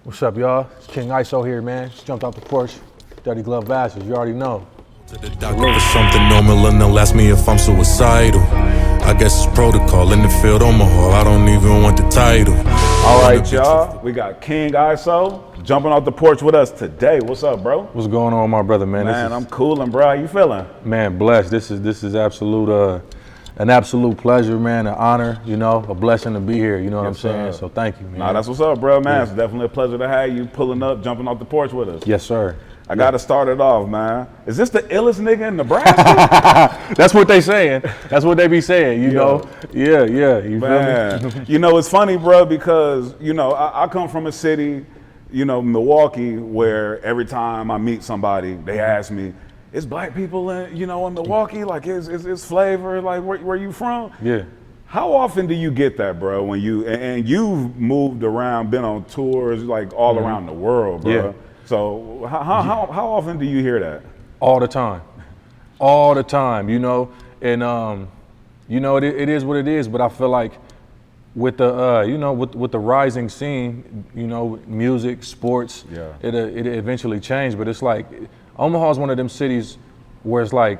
What's up, y'all? It's King ISO here, man. Just jumped off the porch. Dirty glove asses, you already know. To the doctor for something normal and they'll ask me if I'm suicidal. I guess it's protocol in the field, Omaha. I don't even want the title. All right, y'all. We got King ISO jumping off the porch with us today. What's up, bro? What's going on, my brother, man? Man, I'm coolin', bro. How you feeling? Man, blessed. This is absolute, an absolute pleasure, man, an honor, you know, a blessing to be here, you know what I'm saying? So thank you, man. Nah, that's what's up, bro, man. It's definitely a pleasure to have you pulling up, jumping off the porch with us. Yes, sir. I gotta start it off, man. Is this the illest nigga in Nebraska? That's what they saying. That's what they be saying, you know? Yeah, you man. feel me? You know, it's funny, bro, because, you know, I come from a city, you know, Milwaukee, where every time I meet somebody, they ask me, is black people in, you know, in Milwaukee? Like, is flavor, like, where you from? Yeah. How often do you get that, bro, when and you've moved around, been on tours, like, all around the world, bro? Yeah. So how often do you hear that? All the time, you know, and you know, it is what it is, but I feel like with the, you know, with the rising scene, you know, music, sports, it eventually changed, but it's like, Omaha is one of them cities where it's like,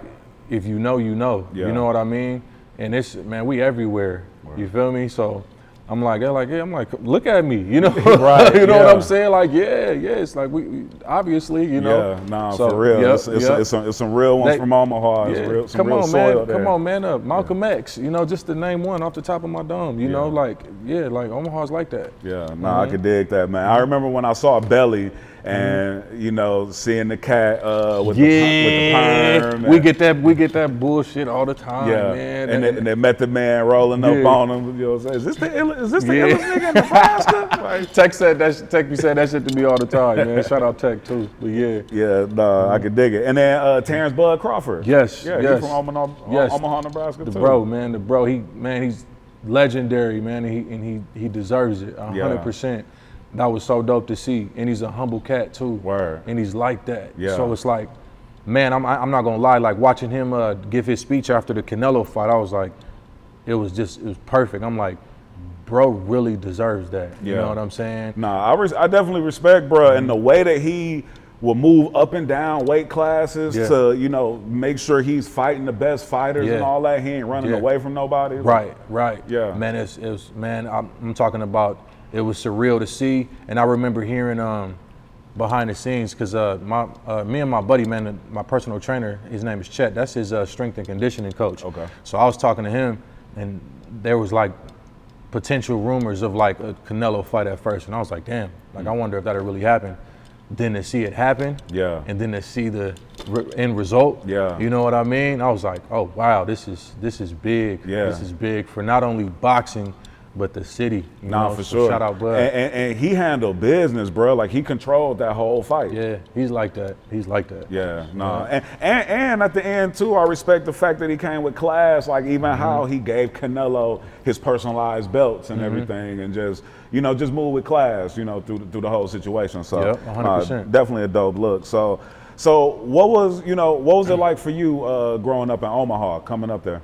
if you know, you know, you know what I mean? And it's, man, we everywhere, you feel me? So I'm like, look at me, you know, right, you know what I'm saying? Like, it's like we obviously, you know. Yeah, nah, so, for real. It's some real ones from Omaha. It's some real soil there. Come on, man, Malcolm X, you know, just to name one off the top of my dome, you know, like, like Omaha's like that. Yeah, nah, I could dig that, man. I remember when I saw Belly and, you know, seeing the cat with the perm. We get that bullshit all the time, man. And they met the man rolling up on him. You know what I'm saying? Is this the illest nigga in Nebraska? Like, Tech be saying that shit to me all the time, man. Shout out Tech too, but I could dig it. And then Terence Bud Crawford. Yes, he's from Omaha, Nebraska too. The bro, he's legendary, man, and he deserves it 100%. That was so dope to see, and he's a humble cat too. Word. And he's like that. Yeah. So it's like, man, I'm not gonna lie. Like watching him give his speech after the Canelo fight, I was like, it was perfect. I'm like, bro, really deserves that. You know what I'm saying? Nah, I definitely respect bro, and the way that he will move up and down weight classes to, you know, make sure he's fighting the best fighters and all that. He ain't running away from nobody. Right. Yeah. Man, I'm talking about. It was surreal to see, and I remember hearing behind the scenes because me and my buddy, man, my personal trainer, his name is Chet. That's his strength and conditioning coach. Okay. So I was talking to him, and there was like potential rumors of like a Canelo fight at first, and I was like, damn, like I wonder if that'll really happen. Then to see it happen, and then to see the end result, you know what I mean? I was like, oh wow, this is big. This is big for not only boxing, but the city. You know, for sure. Shout out, Bud. And he handled business, bro. Like he controlled that whole fight. Yeah, he's like that. Yeah, and at the end too, I respect the fact that he came with class. Like even how he gave Canelo his personalized belts and everything, and just move with class. You know, through the whole situation. So 100%. Definitely a dope look. So what was it like for you growing up in Omaha, coming up there?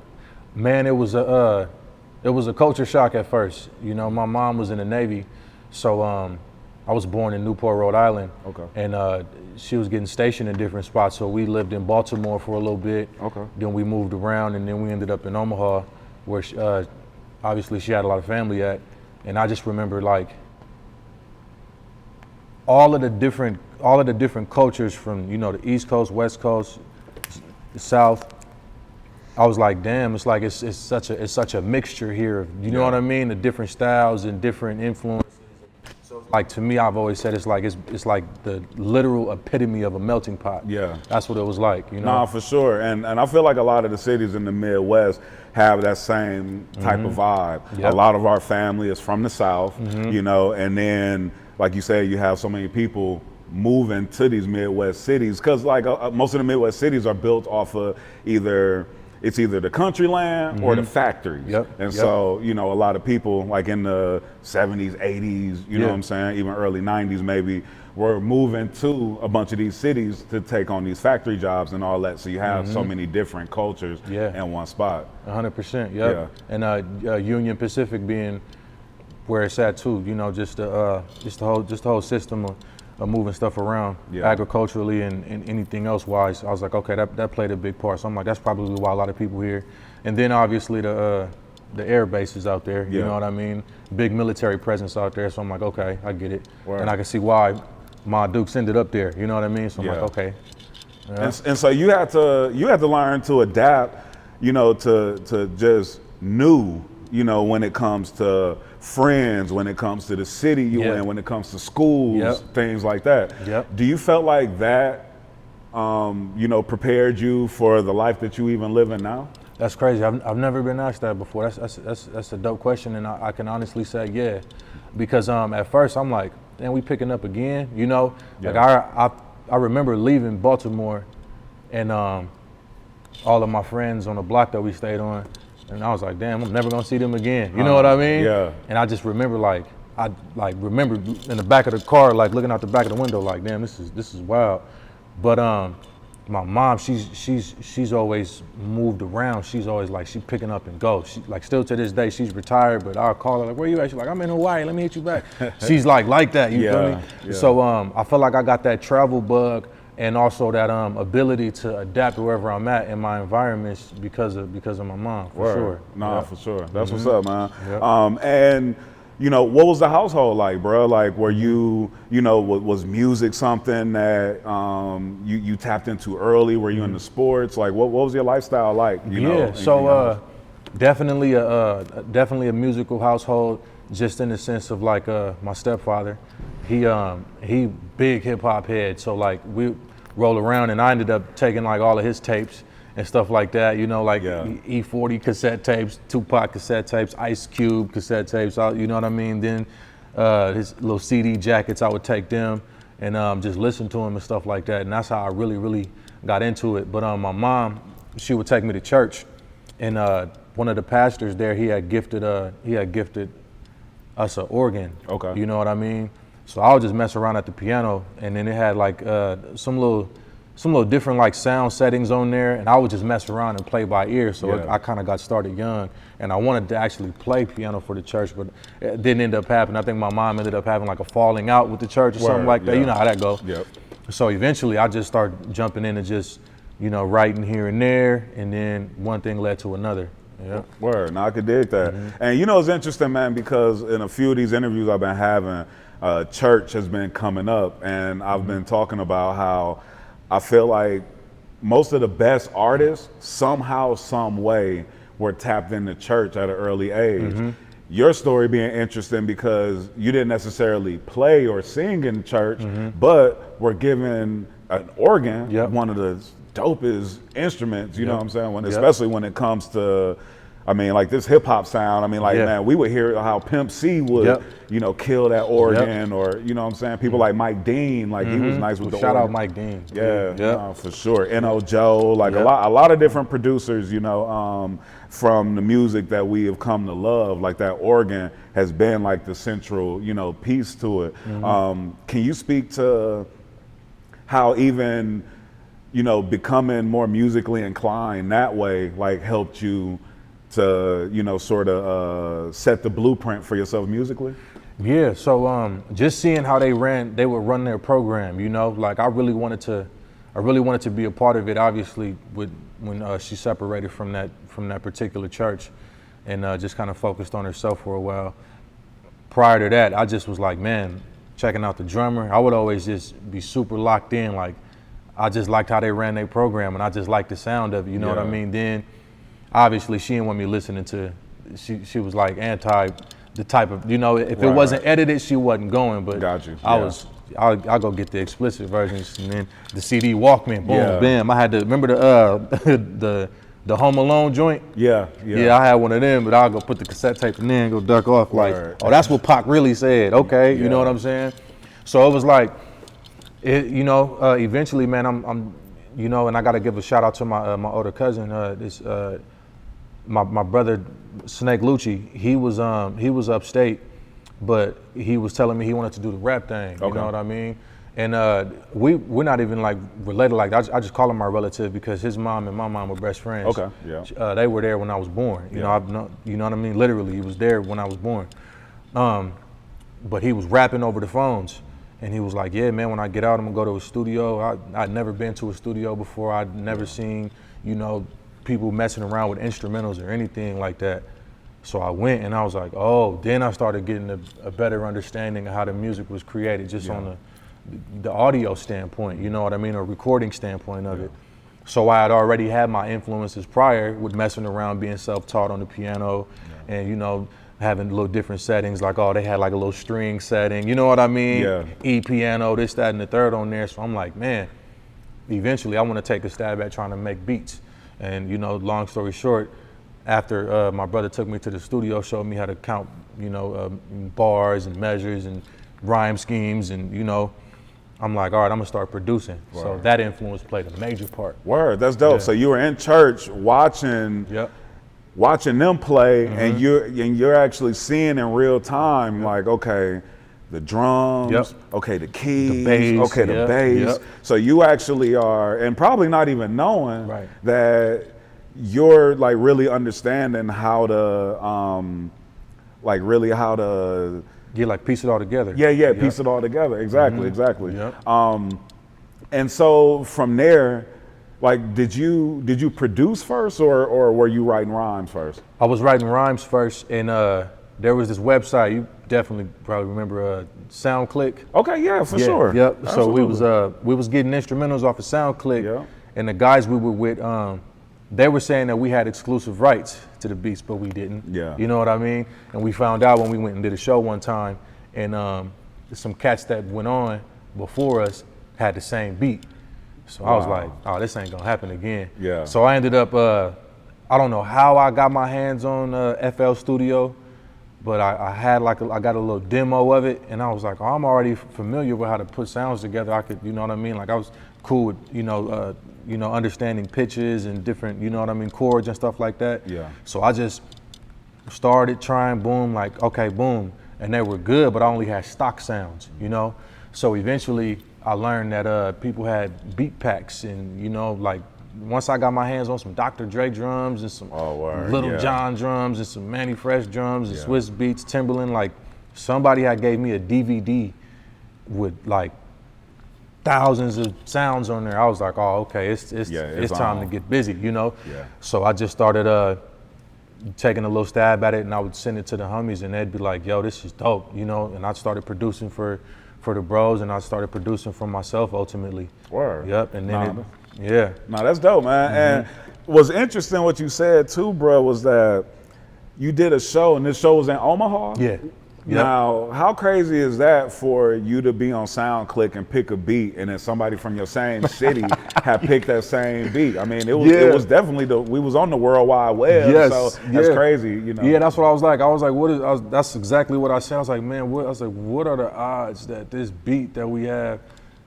Man, it was a culture shock at first. You know, my mom was in the Navy, so I was born in Newport, Rhode Island. Okay. And she was getting stationed in different spots, so we lived in Baltimore for a little bit. Okay. Then we moved around, and then we ended up in Omaha, where obviously she had a lot of family at. And I just remember like all of the different cultures from, you know, the East Coast, West Coast, the South. I was like, damn, it's like it's such a mixture here. You know what I mean? The different styles and different influences. So like to me, I've always said it's like the literal epitome of a melting pot. Yeah. That's what it was like, you know? Nah, for sure. And I feel like a lot of the cities in the Midwest have that same type of vibe. Yep. A lot of our family is from the South, you know, and then like you say, you have so many people moving to these Midwest cities because like most of the Midwest cities are built off of either the country land or the factories. And so, you know, a lot of people like in the 70s, 80s, you know what I'm saying, even early 90s maybe, were moving to a bunch of these cities to take on these factory jobs and all that. So you have so many different cultures in one spot. 100%, yeah. And Union Pacific being where it's at too. You know, just the whole system of moving stuff around agriculturally and anything else wise. I was like, okay, that played a big part. So I'm like, that's probably why a lot of people here. And then obviously the air bases out there. You know what I mean? Big military presence out there. So I'm like, okay, I get it, and I can see why my Dukes ended up there. You know what I mean? So I'm like, okay. Yeah. And so you had to learn to adapt, you know, to just new, you know, when it comes to friends, when it comes to the city you in, when it comes to schools, things like that. Do you felt like that, you know, prepared you for the life that you even live in now? That's crazy. I've never been asked that before. That's a dope question, and I can honestly say yeah, because at first I'm like, damn, we picking up again, you know? Like I remember leaving Baltimore and all of my friends on the block that we stayed on, and I was like, damn, I'm never gonna see them again. You know what I mean? Yeah. And I just remember I remember in the back of the car, like looking out the back of the window, like, damn, this is wild. But my mom, she's always moved around. She's always like, she picking up and go. She like still to this day, she's retired, but I'll call her like, where you at? She's like, I'm in Hawaii, let me hit you back. She's like that, you feel me? Yeah. So I feel like I got that travel bug and also that ability to adapt wherever I'm at in my environments because of my mom, for sure. Nah, for sure. That's what's up, man. And you know, what was the household like, bro? Like, were you know, was music something that you tapped into early? Were you into sports? Like, what was your lifestyle like? You know, so definitely a musical household, just in the sense of like my stepfather. He big hip hop head, so like we roll around, and I ended up taking like all of his tapes and stuff like that, you know, like E40 cassette tapes, Tupac cassette tapes, Ice Cube cassette tapes, you know what I mean? Then his little CD jackets, I would take them and just listen to them and stuff like that. And that's how I really, really got into it. But my mom, she would take me to church, and one of the pastors there, he had gifted us an organ. Okay. You know what I mean? So I would just mess around at the piano, and then it had like some little different like sound settings on there, and I would just mess around and play by ear. So I kind of got started young, and I wanted to actually play piano for the church, but it didn't end up happening. I think my mom ended up having like a falling out with the church or something like that. You know how that goes. Yep. So eventually I just started jumping in and just, you know, writing here and there, and then one thing led to another. Yeah. Word. Now I could dig that. And you know, it's interesting, man, because in a few of these interviews I've been having, church has been coming up, and I've been talking about how I feel like most of the best artists somehow, some way, were tapped into church at an early age. Your story being interesting because you didn't necessarily play or sing in church, but were given an organ, one of the dopest instruments, you know what I'm saying? Especially when it comes to, I mean, like this hip hop sound. I mean, like, man, we would hear how Pimp C would, you know, kill that organ, or, you know what I'm saying? People like Mike Dean, like he was nice with the shout organ. out Mike Dean. Yeah, for sure. N.O. Joe, like a lot of different producers, you know, from the music that we have come to love. Like that organ has been like the central, you know, piece to it. Can you speak to how even, you know, becoming more musically inclined that way, like helped you to, you know, sort of set the blueprint for yourself musically? Yeah, so just seeing how they would run their program, you know, like I really wanted to be a part of it, obviously, when she separated from that particular church, and just kind of focused on herself for a while. Prior to that, I just was like, man, checking out the drummer, I would always just be super locked in, like I just liked how they ran their program, and I just liked the sound of it, you know what I mean? Then obviously she didn't want me listening to, she was like anti the type of, you know, if it wasn't edited, she wasn't going, but I'll go get the explicit versions, and then the CD Walkman, boom, bam. I had to, remember the Home Alone joint? Yeah, I had one of them, but I'll go put the cassette tape in there and go duck off like, oh, that's what Pac really said, okay, you know what I'm saying? So it was like, you know, eventually, man, I'm, you know, and I got to give a shout out to my older cousin, my brother Snake Lucci. He was upstate, but he was telling me he wanted to do the rap thing. You know what I mean? And we're not even like related like that. I just call him my relative because his mom and my mom were best friends. They were there when I was born. You know, you know what I mean? Literally, he was there when I was born. But he was rapping over the phones. And he was like, yeah, man, when I get out, I'm gonna go to a studio. I'd never been to a studio before. I'd never seen, you know, people messing around with instrumentals or anything like that. So I went and I was like, oh, then I started getting a better understanding of how the music was created, just on the audio standpoint, you know what I mean, or recording standpoint of it. So I had already had my influences prior with messing around, being self-taught on the piano and, you know, having little different settings, like, oh, they had like a little string setting, you know what I mean? Yeah. E-piano, this, that, and the third on there. So I'm like, man, eventually I want to take a stab at trying to make beats. And, you know, long story short, after my brother took me to the studio, showed me how to count, you know, bars and measures and rhyme schemes, and, you know, I'm like, all right, I'm gonna start producing. Word. So that influence played a major part. Word, that's dope. Yeah. So you were in church watching them play, and you're actually seeing in real time, like, okay, the drums, okay, the keys, the bass, okay, the bass. So you actually are, and probably not even knowing that you're like really understanding how to, like piece it all together. Piece it all together. Exactly. And so from there, like, did you produce first, or were you writing rhymes first? I was writing rhymes first, and there was this website, you definitely probably remember, SoundClick. Okay, yeah, for sure. Yep. Absolutely. So we was getting instrumentals off of SoundClick, and the guys we were with, they were saying that we had exclusive rights to the beats, but we didn't. Yeah. You know what I mean? And we found out when we went and did a show one time, and some cats that went on before us had the same beat. So I was like, oh, this ain't gonna happen again. Yeah. So I ended up, I don't know how I got my hands on FL Studio, but I got a little demo of it, and I was like, oh, I'm already familiar with how to put sounds together. I could, you know what I mean? Like, I was cool with, you know, understanding pitches and different, you know what I mean, chords and stuff like that. Yeah. So I just started trying, boom, like, okay, boom. And they were good, but I only had stock sounds, you know? So eventually I learned that people had beat packs, and, you know, like, once I got my hands on some Dr. Dre drums and some Little John drums and some Manny Fresh drums and Swiss Beats, Timberland, like, somebody had gave me a DVD with like thousands of sounds on there. I was like, oh, okay, it's time to get busy, you know? Yeah. So I just started taking a little stab at it, and I would send it to the homies, and they'd be like, yo, this is dope, you know? And I started producing for the bros, and I started producing for myself ultimately. Word. Yep, and then No, that's dope, man. And what's interesting what you said too, bro, was that you did a show, and this show was in Omaha? Yeah. Yep. Now, how crazy is that for you to be on SoundClick and pick a beat, and then somebody from your same city had picked that same beat? I mean, it was definitely we was on the World Wide Web, so that's crazy, you know. Yeah, that's what I was like. That's exactly what I said. I was like, man, what are the odds that this beat that we have,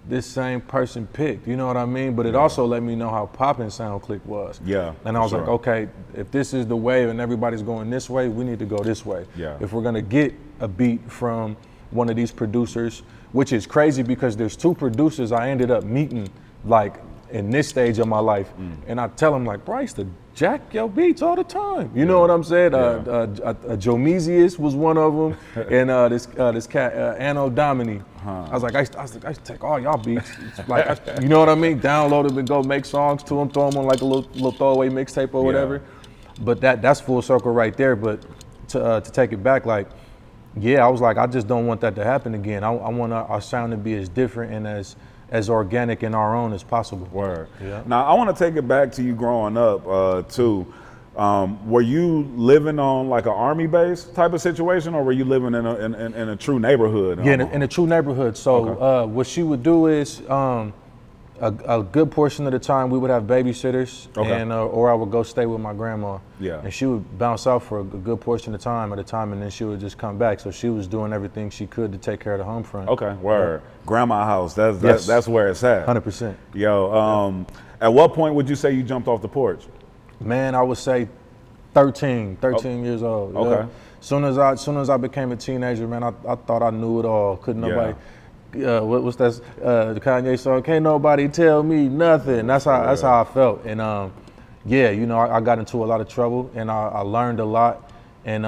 this same person picked, you know what I mean? But it also let me know how popping SoundClick was. Yeah. And I was like, okay, if this is the wave and everybody's going this way, we need to go this way. Yeah. If we're gonna get a beat from one of these producers, which is crazy because there's two producers I ended up meeting like in this stage of my life. And I tell them like, Bryce, the jack your beats all the time. You know what I'm saying? Jomesius was one of them, and this cat, Adaptability. I was like, I used to take all y'all beats. Like, you know what I mean? Download them and go make songs to them, throw them on like a little throwaway mixtape or whatever. But that's full circle right there. But to take it back, like, I was like, I just don't want that to happen again. I want our sound to be as different and as organic and our own as possible. Word. Yeah. Now, I want to take it back to you growing up, too. Were you living on like an army base type of situation, or were you living in a true neighborhood? Yeah, in a true neighborhood. So what she would do is a good portion of the time we would have babysitters, and or I would go stay with my grandma. Yeah. And she would bounce out for a good portion of time at a time, and then she would just come back. So she was doing everything she could to take care of the home front. Okay, word. Grandma house, that's where it's at. 100%. Yo, at what point would you say you jumped off the porch? Man, I would say 13 years old. Okay. Soon as I became a teenager, man, I thought I knew it all. Couldn't nobody. What's that? The Kanye song? Can't nobody tell me nothing. That's how I felt. And you know, I got into a lot of trouble, and I learned a lot. And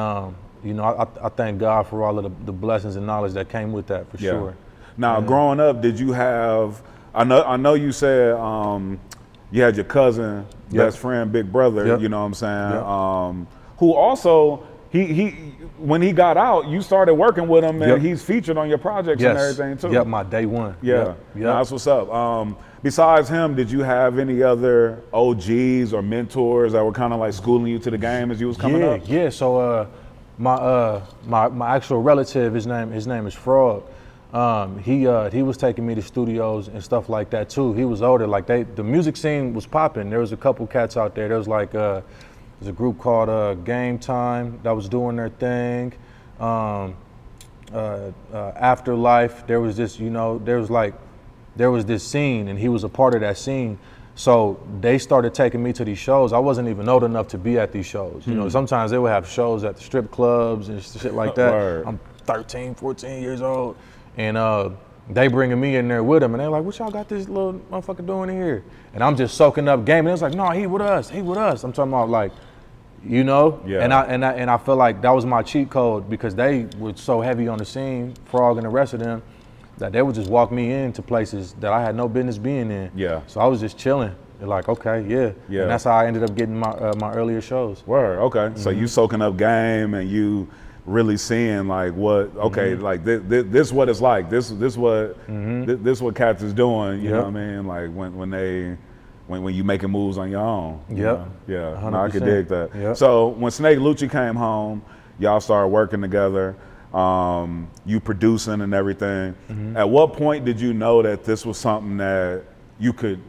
you know, I thank God for all of the blessings and knowledge that came with that for sure. Now, growing up, did you have? I know you said you had your cousin, best friend, big brother. You know what I'm saying? Who also he when he got out, you started working with him, and he's featured on your projects and everything too. My day one. Nah, that's what's up. Besides him, did you have any other OGs or mentors that were kind of like schooling you to the game as you was coming up? Yeah. So my actual relative, his name is Frog. He was taking me to studios and stuff like that too. He was older. Like the music scene was popping. There was a couple cats out there. There was like there's a group called Game Time that was doing their thing. Afterlife. There was this, you know, there was this scene, and he was a part of that scene. So they started taking me to these shows. I wasn't even old enough to be at these shows. You know, sometimes they would have shows at the strip clubs and shit like that. I'm 13, 14 years old. And they bringing me in there with them, and they're like, "What y'all got this little motherfucker doing in here?" And I'm just soaking up game. And it's like, "No, he with us. I'm talking about like, you know. And I feel like that was my cheat code, because they were so heavy on the scene, Frog and the rest of them, that they would just walk me into places that I had no business being in. So I was just chilling. They're like, okay, and that's how I ended up getting my earlier shows. Word, okay. So you soaking up game, and you really seeing like what, like this what it's like. This what cats is doing. You know what I mean? Like when you making moves on your own. No, I could dig that. So when Snake Lucci came home, y'all started working together. You producing and everything. At what point did you know that this was something that you could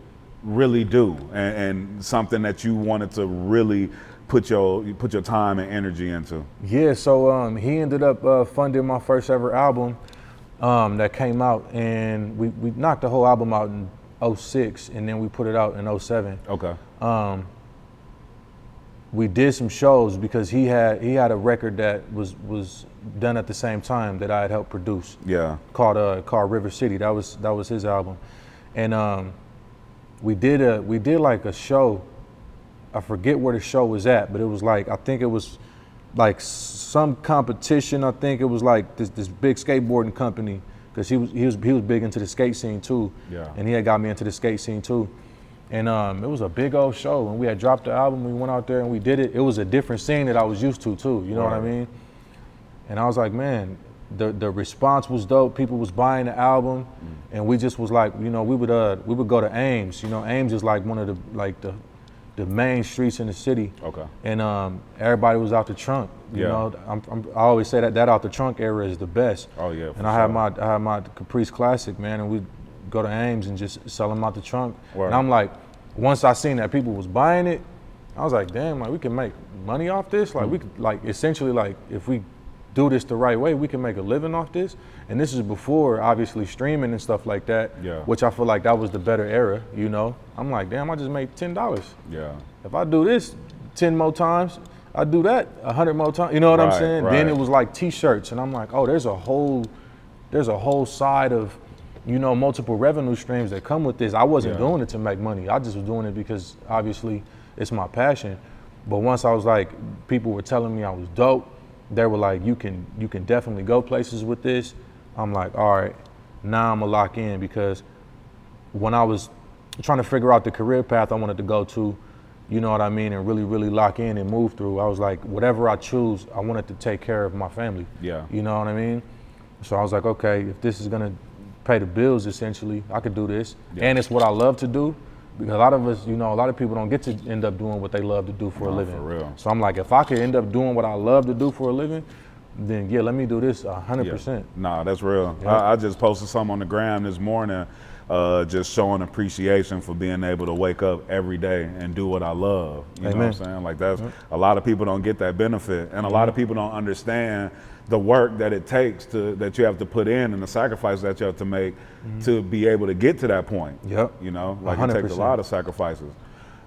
really do, and something that you wanted to really put your time and energy into? So he ended up funding my first ever album that came out, and we knocked the whole album out in 06, and then we put it out in 07. We did some shows because he had a record that was done at the same time that I had helped produce. Called River City. That was his album, and we did like a show. I forget where the show was at, but it was like, I think it was like some competition. I think it was like this big skateboarding company, because he was big into the skate scene too. And he had got me into the skate scene too. And it was a big old show, and we had dropped the album. We went out there and we did it. It was a different scene that I was used to too. You know what I mean? And I was like, man, the response was dope. People was buying the album, and we just was like, you know, we would go to Ames. You know, Ames is like one of the main streets in the city. And everybody was out the trunk. You know, I always say that out the trunk era is the best. And I had my Caprice Classic, man, and we'd go to Ames and just sell them out the trunk. And I'm like, once I seen that people was buying it, I was like, damn, like we can make money off this. Like we could, like, essentially, like if we do this the right way, we can make a living off this. And this is before obviously streaming and stuff like that, which I feel like that was the better era, you know. I'm like, damn, I just made $10. If I do this 10 more times, I do that 100 more times, you know what I'm saying? Then it was like t-shirts, and I'm like, oh, there's a whole side of, you know, multiple revenue streams that come with this. I wasn't doing it to make money. I just was doing it because obviously it's my passion. But once I was like, people were telling me I was dope, they were like, you can definitely go places with this. I'm like, all right, now I'm gonna lock in, because when I was trying to figure out the career path I wanted to go to, you know what I mean, and really, really lock in and move through, I was like, whatever I choose, I wanted to take care of my family. You know what I mean? So I was like, okay, if this is gonna pay the bills, essentially, I could do this. And it's what I love to do, because a lot of us, you know, a lot of people don't get to end up doing what they love to do for a living. For real. So I'm like, if I could end up doing what I love to do for a living, then let me do this 100%. Nah, that's real. I just posted something on the gram this morning, just showing appreciation for being able to wake up every day and do what I love. You know what I'm saying? Like that's, a lot of people don't get that benefit, and a lot of people don't understand the work that it takes that you have to put in, and the sacrifices that you have to make to be able to get to that point. You know, like 100%. It takes a lot of sacrifices.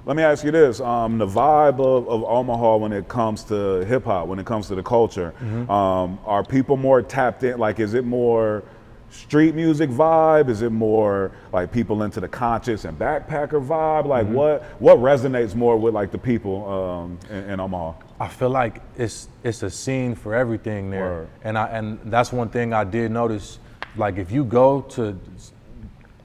Let me ask you this, the vibe of Omaha when it comes to hip hop, when it comes to the culture, are people more tapped in? Like, is it more street music vibe? Is it more like people into the conscious and backpacker vibe? Like what resonates more with like the people in Omaha? I feel like it's a scene for everything there. Word. And that's one thing I did notice. Like if you go to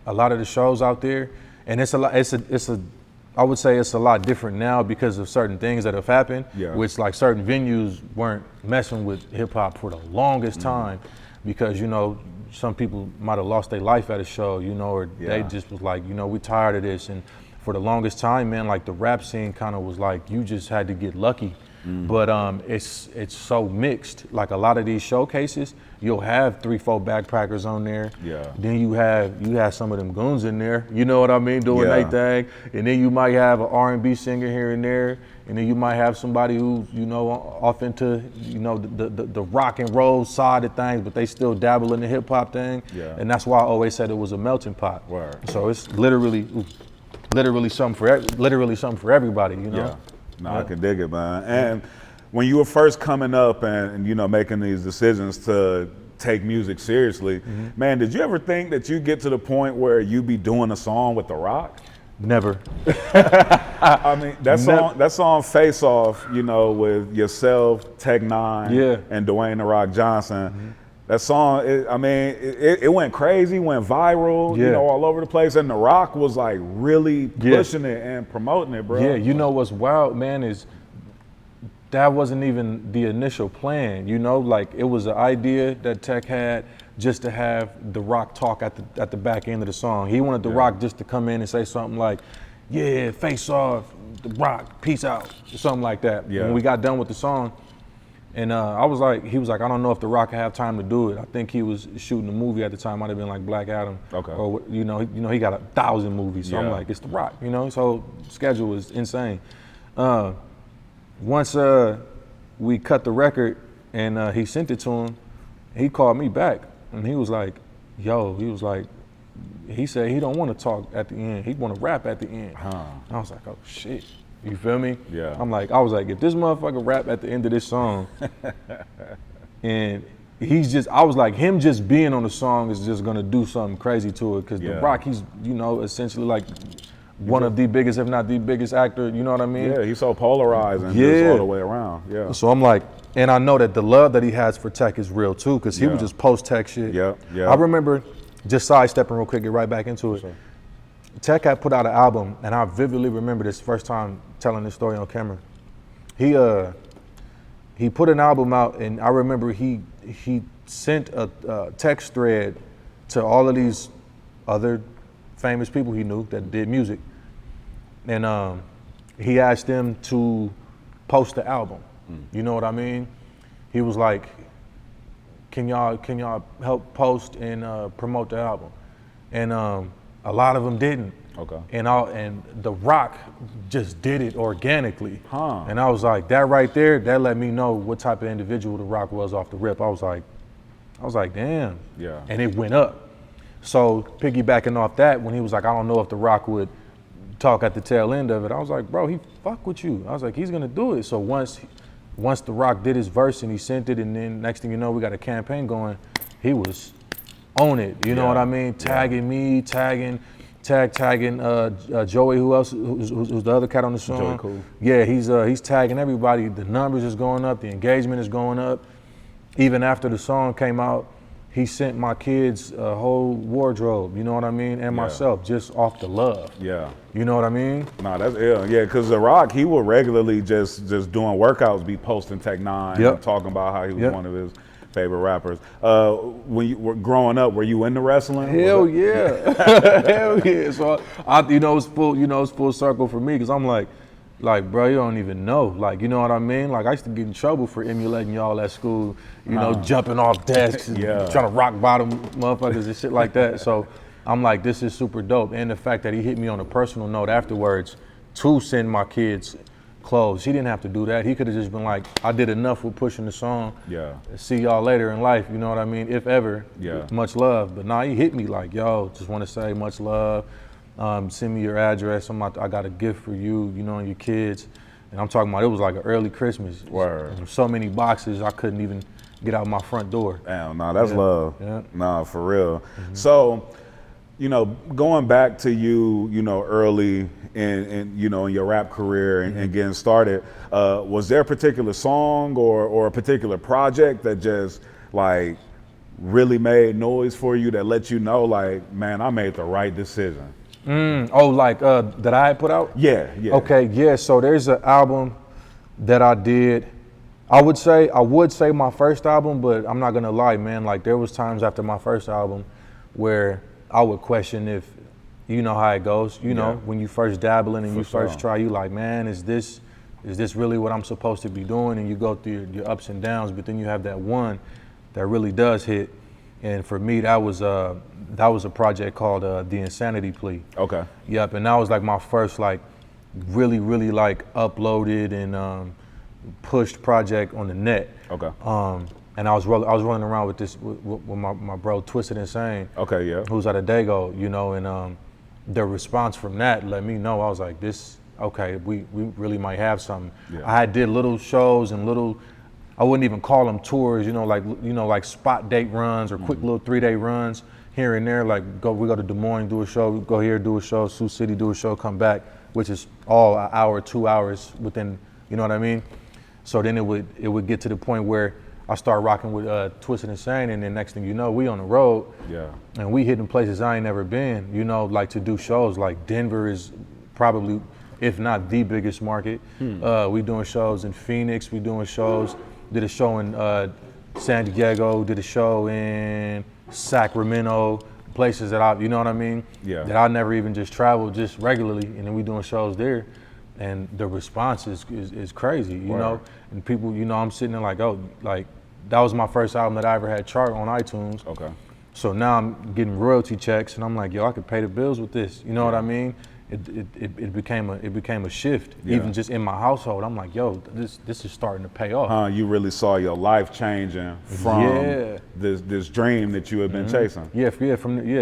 a lot of the shows out there, and I would say it's a lot different now because of certain things that have happened, which like certain venues weren't messing with hip hop for the longest time because, you know, some people might have lost their life at a show, you know, or they just was like, you know, we tired of this. And for the longest time, man, like the rap scene kind of was like, you just had to get lucky. But it's so mixed. Like a lot of these showcases, you'll have 3-4 backpackers on there. Yeah. Then you have some of them goons in there. You know what I mean, doing their thing. And then you might have an R&B singer here and there. And then you might have somebody who, you know, off into, you know, the rock and roll side of things, but they still dabble in the hip hop thing. Yeah. And that's why I always said it was a melting pot. Word. So it's literally something for everybody. You know. Yeah. No, I can dig it, man. And when you were first coming up and you know, making these decisions to take music seriously, man, did you ever think that you get to the point where you be doing a song with The Rock? Never. I mean, that song Face Off, you know, with yourself, Tech N9ne, and Dwayne The Rock Johnson. That song, it went crazy, went viral, you know, all over the place. And The Rock was like really pushing it and promoting it, bro. Yeah, you know what's wild, man, is that wasn't even the initial plan, you know? Like it was an idea that Tech had just to have The Rock talk at the back end of the song. He wanted The Rock just to come in and say something like, yeah, face off, The Rock, peace out, or something like that. Yeah. When we got done with the song, and he was like, I don't know if The Rock have time to do it. I think he was shooting a movie at the time, might have been like Black Adam. Okay. Or you know, he got 1,000 movies. So I'm like, it's The Rock, you know. So schedule is insane. Once we cut the record and he sent it to him, he called me back and he was like, he said he don't want to talk at the end. He want to rap at the end. I was like, oh shit. You feel me? Yeah. I was like, if this motherfucker rap at the end of this song, and I was like, him just being on the song is just gonna do something crazy to it, because The Rock, he's, you know, essentially like one of the biggest, if not the biggest actor, you know what I mean? Yeah, he's so polarized and just all the way around, yeah. So I'm like, and I know that the love that he has for Tech is real too, because he would just post Tech shit. Yeah. I remember, just sidestepping real quick, get right back into it. Sure. Tech had put out an album, and I vividly remember this first time telling this story on camera. He put an album out, and I remember he sent a text thread to all of these other famous people he knew that did music, and he asked them to post the album. You know what I mean? He was like, "Can y'all help post and promote the album?" And a lot of them didn't. Okay. And The Rock just did it organically. Huh. And I was like, that right there, that let me know what type of individual The Rock was off the rip. I was like, damn. Yeah. And it went up. So piggybacking off that, when he was like, I don't know if The Rock would talk at the tail end of it, I was like, bro, he fuck with you. I was like, he's gonna do it. So once The Rock did his verse and he sent it, and then next thing you know, we got a campaign going, he was on it. You know what I mean? Tagging me, tagging Joey, who else? Who's the other cat on the song? Joey Cool. Yeah, he's tagging everybody. The numbers is going up. The engagement is going up. Even after the song came out, he sent my kids a whole wardrobe. You know what I mean? And myself, just off the love. Yeah. You know what I mean? Nah, that's ill. Yeah, because The Rock, he would regularly just doing workouts, be posting Tech N9ne, and talking about how he was one of his favorite rappers. When you were growing up, were you into wrestling? Hell yeah. Hell yeah. So it's full circle for me, because I'm like, bro, you don't even know. Like, you know what I mean? Like, I used to get in trouble for emulating y'all at school, you know, jumping off desks, and trying to rock bottom motherfuckers and shit like that. So I'm like, this is super dope. And the fact that he hit me on a personal note afterwards to send my kids clothes. He didn't have to do that. He could have just been like, I did enough with pushing the song. Yeah. See y'all later in life, you know what I mean? If ever. Yeah. Much love. But nah, he hit me like, yo, just want to say much love. Send me your address. I got a gift for you, you know, and your kids. And I'm talking about, it was like an early Christmas. Word. So many boxes, I couldn't even get out my front door. Damn, nah, that's love. Yeah. Nah, for real. So you know, going back to you know, early in you know, in your rap career and getting started, was there a particular song or a particular project that just like really made noise for you that let you know, like, man, I made the right decision? Oh, like that I had put out? Yeah. Okay, yeah. So there's an album that I did. I would say my first album, but I'm not gonna lie, man. Like there was times after my first album where I would question if, you know how it goes. You know, when you first dabbling and you first try, you like, man, is this really what I'm supposed to be doing? And you go through your ups and downs, but then you have that one that really does hit. And for me, that was a project called the Insanity Plea. Okay. Yep, and that was like my first like really like uploaded and pushed project on the net. Okay. And I was running around with this with my bro Twisted Insane. Okay, yeah. Who's out of Dago, you know, and the response from that let me know. I was like, this, okay, we really might have something. Yeah. I did little shows and little, I wouldn't even call them tours, you know, like spot date runs or quick little 3-day runs here and there. Like we go to Des Moines, do a show, we go here, do a show, Sioux City, do a show, come back, which is all an hour, 2 hours within, you know what I mean? So then it would get to the point where I start rocking with Twisted Insane, and then next thing you know, we on the road. Yeah. And we hitting places I ain't never been, you know, like to do shows. Like Denver is probably, if not the biggest market. We doing shows in Phoenix, we doing shows. Did a show in San Diego, did a show in Sacramento, places that you know what I mean? Yeah. That I never even just traveled just regularly, and then we doing shows there. And the response is crazy, you know? And people, you know, I'm sitting there like, oh, like, that was my first album that I ever had chart on iTunes. Okay. So now I'm getting royalty checks, and I'm like, yo, I could pay the bills with this. You know what I mean? It became a shift, even just in my household. I'm like, yo, this is starting to pay off. You really saw your life changing from this dream that you had been chasing.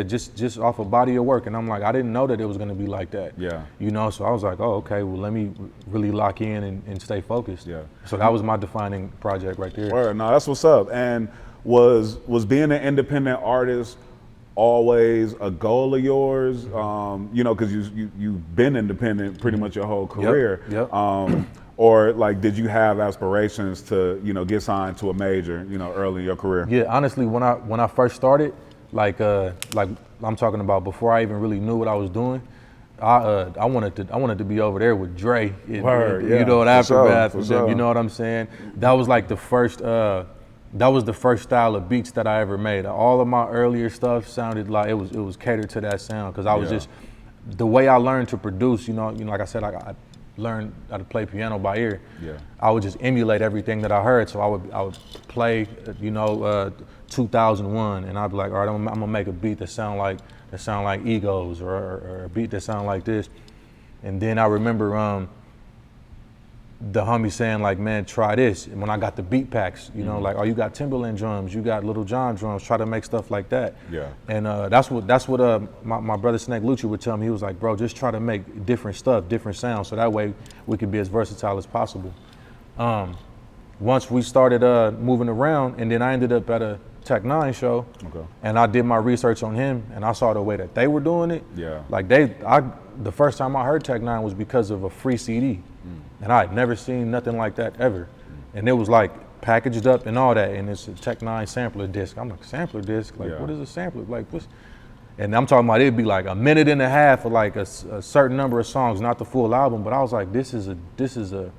Just off a body of work, and I'm like, I didn't know that it was gonna be like that. Yeah. You know, so I was like, oh, okay, well, let me really lock in and stay focused. Yeah. So that was my defining project right there. Word, no, that's what's up. And was being an independent artist always a goal of yours? You know, because you've been independent pretty much your whole career. Yep. Or like, did you have aspirations to, you know, get signed to a major, you know, early in your career? Yeah, honestly, when I first started, like I'm talking about before I even really knew what I was doing, I wanted to be over there with Dre. You know, at Aftermath. You know what I'm saying? That was like the first. That was the first style of beats that I ever made. All of my earlier stuff sounded like it was catered to that sound, because I was just, the way I learned to produce, you know, like I said, I learned how to play piano by ear. Yeah. I would just emulate everything that I heard. So I would play, you know, 2001, and I'd be like, all right, I'm gonna make a beat that sound like Egos, or a beat that sound like this. And then I remember the homie saying like, man, try this. And when I got the beat packs, you know, like, oh, you got Timberland drums, you got Little John drums, try to make stuff like that. Yeah. And that's what my brother Snake Lucci would tell me. He was like, bro, just try to make different stuff, different sounds, so that way we could be as versatile as possible. Once we started moving around, and then I ended up at a Tech N9ne show, and I did my research on him, and I saw the way that they were doing it. Yeah. Like the first time I heard Tech N9ne was because of a free CD. And I had never seen nothing like that ever. And it was like packaged up and all that, and it's a Tech N9ne sampler disc. I'm like, sampler disc? Like, what is a sampler? Like, what's? And I'm talking about it'd be like a minute and a half of like a certain number of songs, not the full album. But I was like, this is a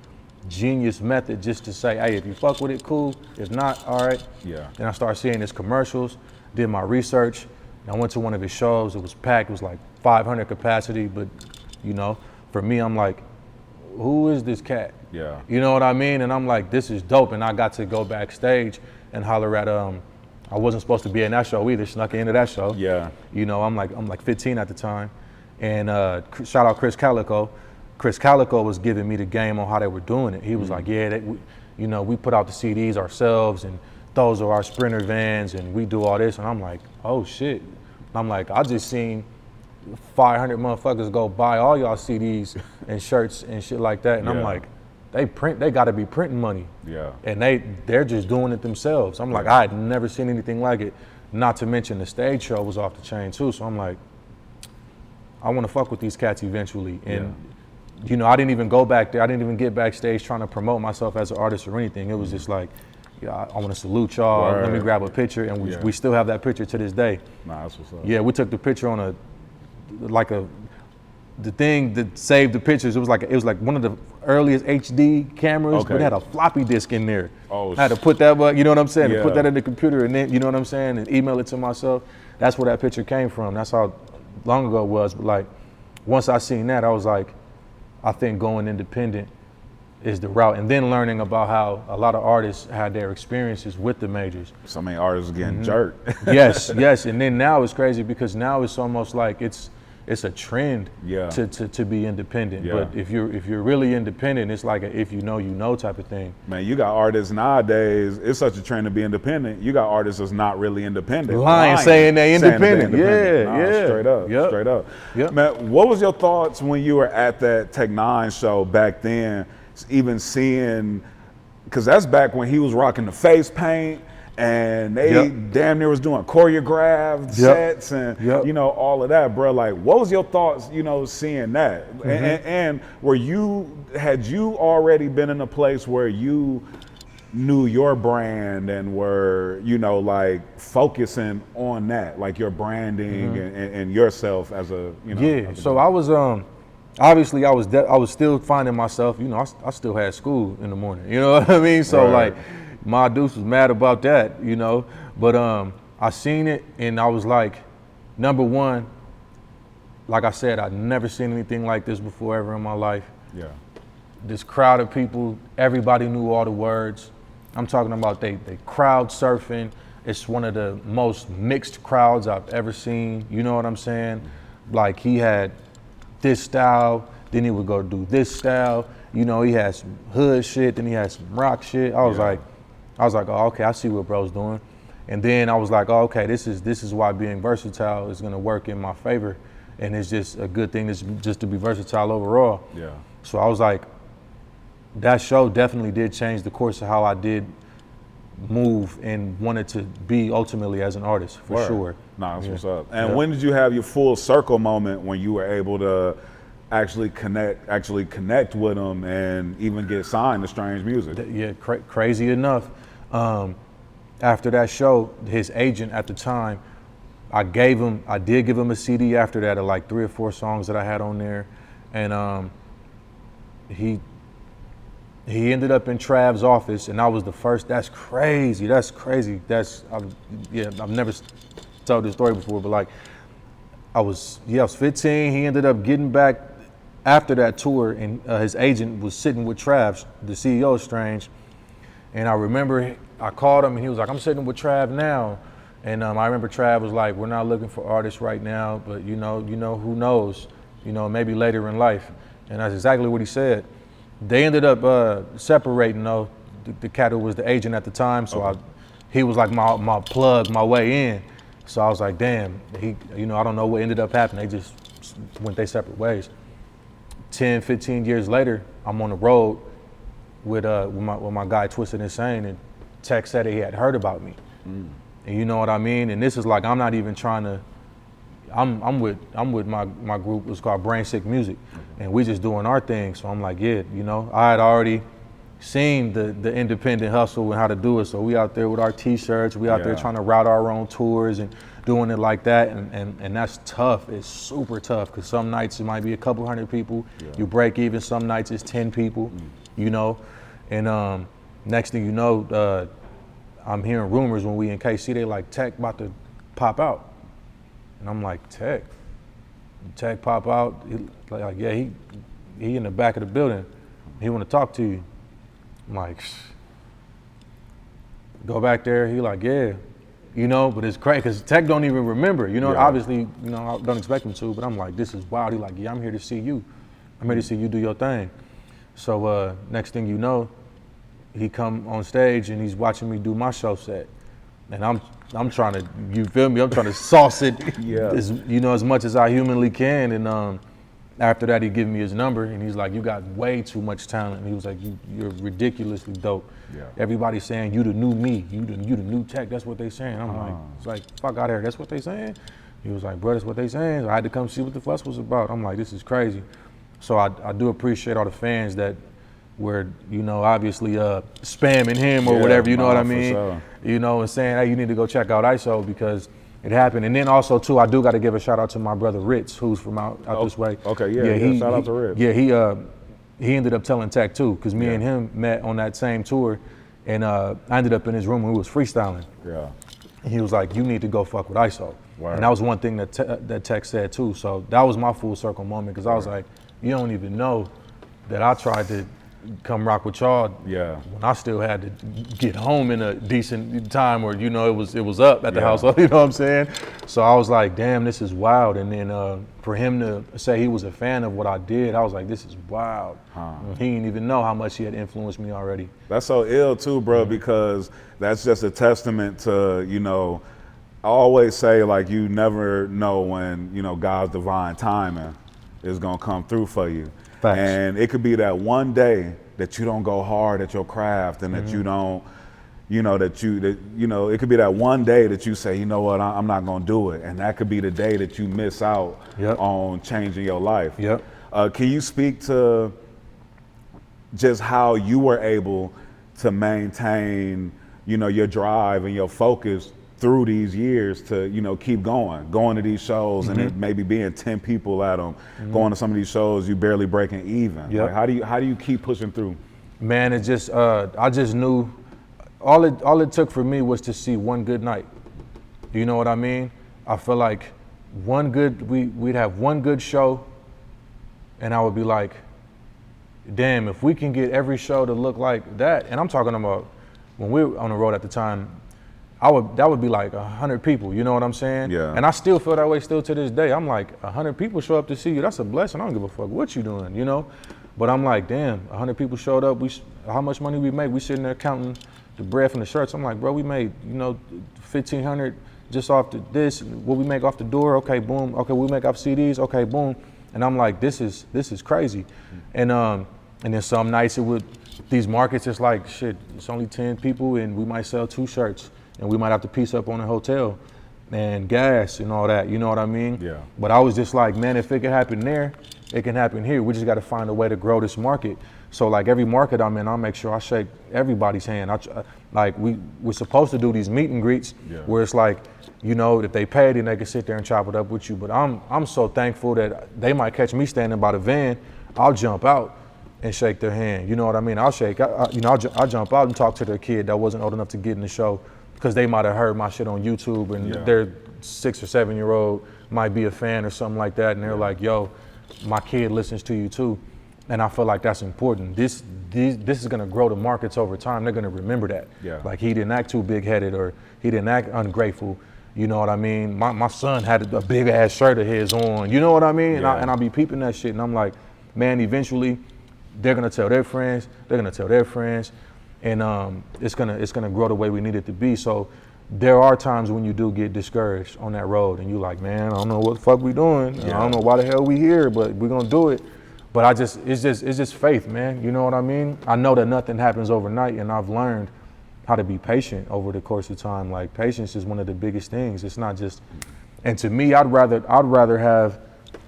genius method just to say, hey, if you fuck with it, cool. If not, all right. Yeah. Then I started seeing his commercials, did my research. And I went to one of his shows. It was packed. It was like 500 capacity. But, you know, for me, I'm like, who is this cat? Yeah. You know what I mean? And I'm like, this is dope. And I got to go backstage and holler at I wasn't supposed to be in that show either, snuck into that show. Yeah. You know, I'm like 15 at the time. And shout out Chris Calico. Chris Calico was giving me the game on how they were doing it. He was like, yeah, we put out the CDs ourselves, and those are our Sprinter vans, and we do all this. And I'm like, oh shit. And I'm like, I just seen 500 motherfuckers go buy all y'all CDs and shirts and shit like that. And I'm like, they gotta be printing money. Yeah. And they're just doing it themselves. I'm like, I had never seen anything like it. Not to mention the stage show was off the chain too. So I'm like, I want to fuck with these cats eventually. And you know, I didn't even go back there. I didn't even get backstage trying to promote myself as an artist or anything. It was just like, yeah, I want to salute y'all. Let me grab a picture, and we still have that picture to this day. Nah, that's what's up. Yeah, we took the picture on the thing that saved the pictures. It was like one of the earliest HD cameras, but it had a floppy disk in there. I had to put that, you know what I'm saying? To put that in the computer, and then, you know what I'm saying, and email it to myself. That's where that picture came from. That's how long ago it was. But like, once I seen that, I was like, I think going independent is the route. And then learning about how a lot of artists had their experiences with the majors. So many artists getting jerked. Yes. And then now it's crazy because now it's almost like it's a trend to be independent. But if you're really independent, it's like a if you know type of thing. Man, you got artists nowadays, it's such a trend to be independent. You got artists that's not really independent. Lying saying they independent. Straight up. Yep. Man, what was your thoughts when you were at that Tech N9ne show back then, even seeing, because that's back when he was rocking the face paint, and they damn near was doing choreographed sets and you know, all of that, bro. Like, what was your thoughts, you know, seeing that? And had you already been in a place where you knew your brand and were, you know, like focusing on that, like your branding and yourself as a, you know? Yeah, so I was, obviously I was still finding myself, you know, I still had school in the morning, you know what I mean? So like, my deuce was mad about that, you know, but I seen it and I was like, number one, like I said, I'd never seen anything like this before ever in my life. Yeah. This crowd of people, everybody knew all the words. I'm talking about they crowd surfing. It's one of the most mixed crowds I've ever seen. You know what I'm saying? Like he had this style, then he would go do this style. You know, he had some hood shit, then he had some rock shit. I was like, oh, okay, I see what bro's doing. And then I was like, oh, okay, this is why being versatile is gonna work in my favor. And it's just a good thing just to be versatile overall. Yeah. So I was like, that show definitely did change the course of how I did move and wanted to be ultimately as an artist, for sure. Nah, that's what's up. And when did you have your full circle moment when you were able to actually connect with them and even get signed to Strange Music? Yeah, crazy enough. After that show, his agent at the time, I did give him a CD after that of like 3 or 4 songs that I had on there. And he ended up in Trav's office, and I was the first. That's crazy. I've never told this story before, but like I was 15. He ended up getting back after that tour, and his agent was sitting with Trav, the CEO of Strange. And I remember I called him, and he was like, "I'm sitting with Trav now." And I remember Trav was like, "We're not looking for artists right now, but you know, who knows? You know, maybe later in life." And that's exactly what he said. They ended up separating though. The cat who was the agent at the time, so he was like my plug, my way in. So I was like, damn, I don't know what ended up happening. They just went their separate ways. 10, 15 years later, I'm on the road with my guy Twisted Insane, and Tech said he had heard about me. And you know what I mean? And this is like, I'm not even trying to, I'm with my group, it's called Brain Sick Music, and we just doing our thing. So I'm like, yeah, you know, I had already seen the independent hustle and how to do it. So we out there with our t-shirts, we out there trying to route our own tours and doing it like that. And that's tough. It's super tough, because some nights it might be a couple hundred people. You break even. Some nights it's 10 people, you know. And next thing you know, I'm hearing rumors when we in KC, they like, Tech about to pop out. And I'm like, Tech pop out? Like, yeah, he in the back of the building. He want to talk to you. I'm like, go back there. He like, yeah, you know, but it's crazy because Tech don't even remember, you know. Obviously, you know, I don't expect him to, but I'm like, this is wild. He like, yeah, I'm here to see you. I'm here to see you do your thing. So next thing you know, he come on stage and he's watching me do my show set, and I'm trying to, you feel me? I'm trying to sauce it, as, you know, as much as I humanly can. And after that, he gave me his number, and he's like, you got way too much talent. And he was like, you're ridiculously dope. Everybody's saying you the new me, you the new Tech. That's what they saying. I'm like, it's like, fuck out of here. That's what they saying. He was like, bro, that's what they saying. So I had to come see what the fuss was about. I'm like, this is crazy. So I do appreciate all the fans that were, you know, obviously spamming him or whatever, you know what I mean? Sure. You know, and saying, hey, you need to go check out ISO because it happened. And then also too, I do got to give a shout out to my brother Ritz, who's from out this way. Okay, yeah, shout out to Ritz. Yeah, he ended up telling Tech too, because me and him met on that same tour, and I ended up in his room when we was freestyling. Yeah. And he was like, you need to go fuck with ISO. Word. And that was one thing that Tech said too. So that was my full circle moment, because I was like, you don't even know that I tried to come rock with y'all when I still had to get home in a decent time where, you know, it was up at the household, you know what I'm saying? So I was like, damn, this is wild. And then for him to say he was a fan of what I did, I was like, this is wild. He didn't even know how much he had influenced me already. That's so ill too, bro, because that's just a testament to, you know, I always say, like, you never know when, you know, God's divine timing is gonna come through for you. Facts. And it could be that one day that you don't go hard at your craft, and that you don't, you know, it could be that one day that you say, you know what, I'm not gonna do it. And that could be the day that you miss out on changing your life. Can you speak to just how you were able to maintain, you know, your drive and your focus through these years to, you know, keep going to these shows and it maybe being 10 people at them, going to some of these shows, you barely breaking even. Like, how do you keep pushing through? Man, it just, I just knew all it took for me was to see one good night. You know what I mean? I feel like we'd have one good show, and I would be like, damn, if we can get every show to look like that, and I'm talking about when we were on the road at the time, that would be like 100 people, you know what I'm saying? Yeah. And I still feel that way still to this day. I'm like, 100 people show up to see you, that's a blessing. I don't give a fuck what you doing, you know? But I'm like, damn, 100 people showed up, how much money we make? We sitting there counting the bread from the shirts. I'm like, bro, we made, you know, 1,500 just off this, what we make off the door, okay, boom. Okay, we make off CDs, okay, boom. And I'm like, this is crazy. And then some nights these markets, it's like, shit, it's only 10 people and we might sell 2 shirts. And we might have to piece up on a hotel and gas and all that, you know what I mean? Yeah. But I was just like, man, if it can happen there, it can happen here. We just got to find a way to grow this market. So like every market I'm in, I'll make sure I shake everybody's hand. Like we're supposed to do these meet and greets where it's like, you know, if they pay, then they can sit there and chop it up with you. But I'm so thankful that they might catch me standing by the van. I'll jump out and shake their hand. You know what I mean? I'll jump out and talk to their kid that wasn't old enough to get in the show, because they might have heard my shit on YouTube and their 6 or 7 year old might be a fan or something like that, and they're like, yo, my kid listens to you too. And I feel like that's important. This is gonna grow the markets over time. They're gonna remember that. Yeah. Like, he didn't act too big-headed, or he didn't act ungrateful. You know what I mean? My son had a big ass shirt of his on, you know what I mean? Yeah. And I'll be peeping that shit, and I'm like, man, eventually they're gonna tell their friends, they're gonna tell their friends, and it's gonna grow the way we need it to be. So there are times when you do get discouraged on that road, and you're like, man, I don't know what the fuck we doing. I don't know why the hell we here, but we're gonna do it. But it's just faith, man. You know what I mean? I know that nothing happens overnight, and I've learned how to be patient over the course of time. Like, patience is one of the biggest things. It's not just, and to me, I'd rather have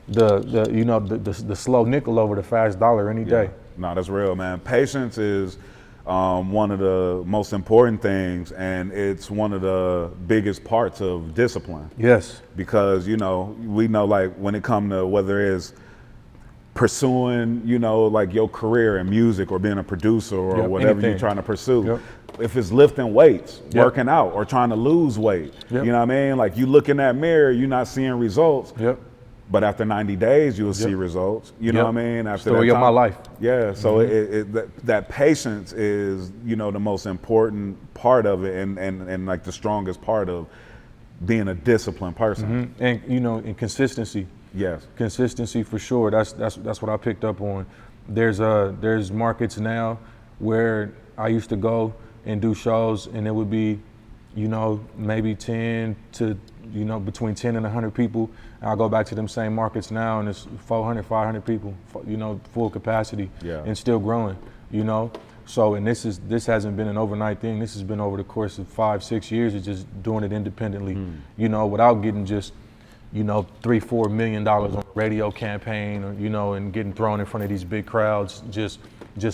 the slow nickel over the fast dollar any day. No, that's real, man. Patience is one of the most important things, and it's one of the biggest parts of discipline. Yes. Because, you know, we know, like, when it comes to whether it's pursuing, you know, like your career in music or being a producer or whatever you're trying to pursue, if it's lifting weights, working out, or trying to lose weight, you know what I mean? Like, you look in that mirror, you're not seeing results. But after 90 days, you'll see results. You know what I mean? After story of my life. Yeah. So that patience is, you know, the most important part of it, and like the strongest part of being a disciplined person. And, you know, and consistency. Yes. Consistency for sure. That's what I picked up on. There's markets now where I used to go and do shows, and it would be, you know, maybe 10 to, you know, between 10 and 100 people. And I'll go back to them same markets now, and it's 400, 500 people, you know, full capacity, and still growing, you know. So, and this hasn't been an overnight thing. This has been over the course of 5-6 years of just doing it independently, you know, without getting just, you know, $3-4 million on a radio campaign, or, you know, and getting thrown in front of these big crowds just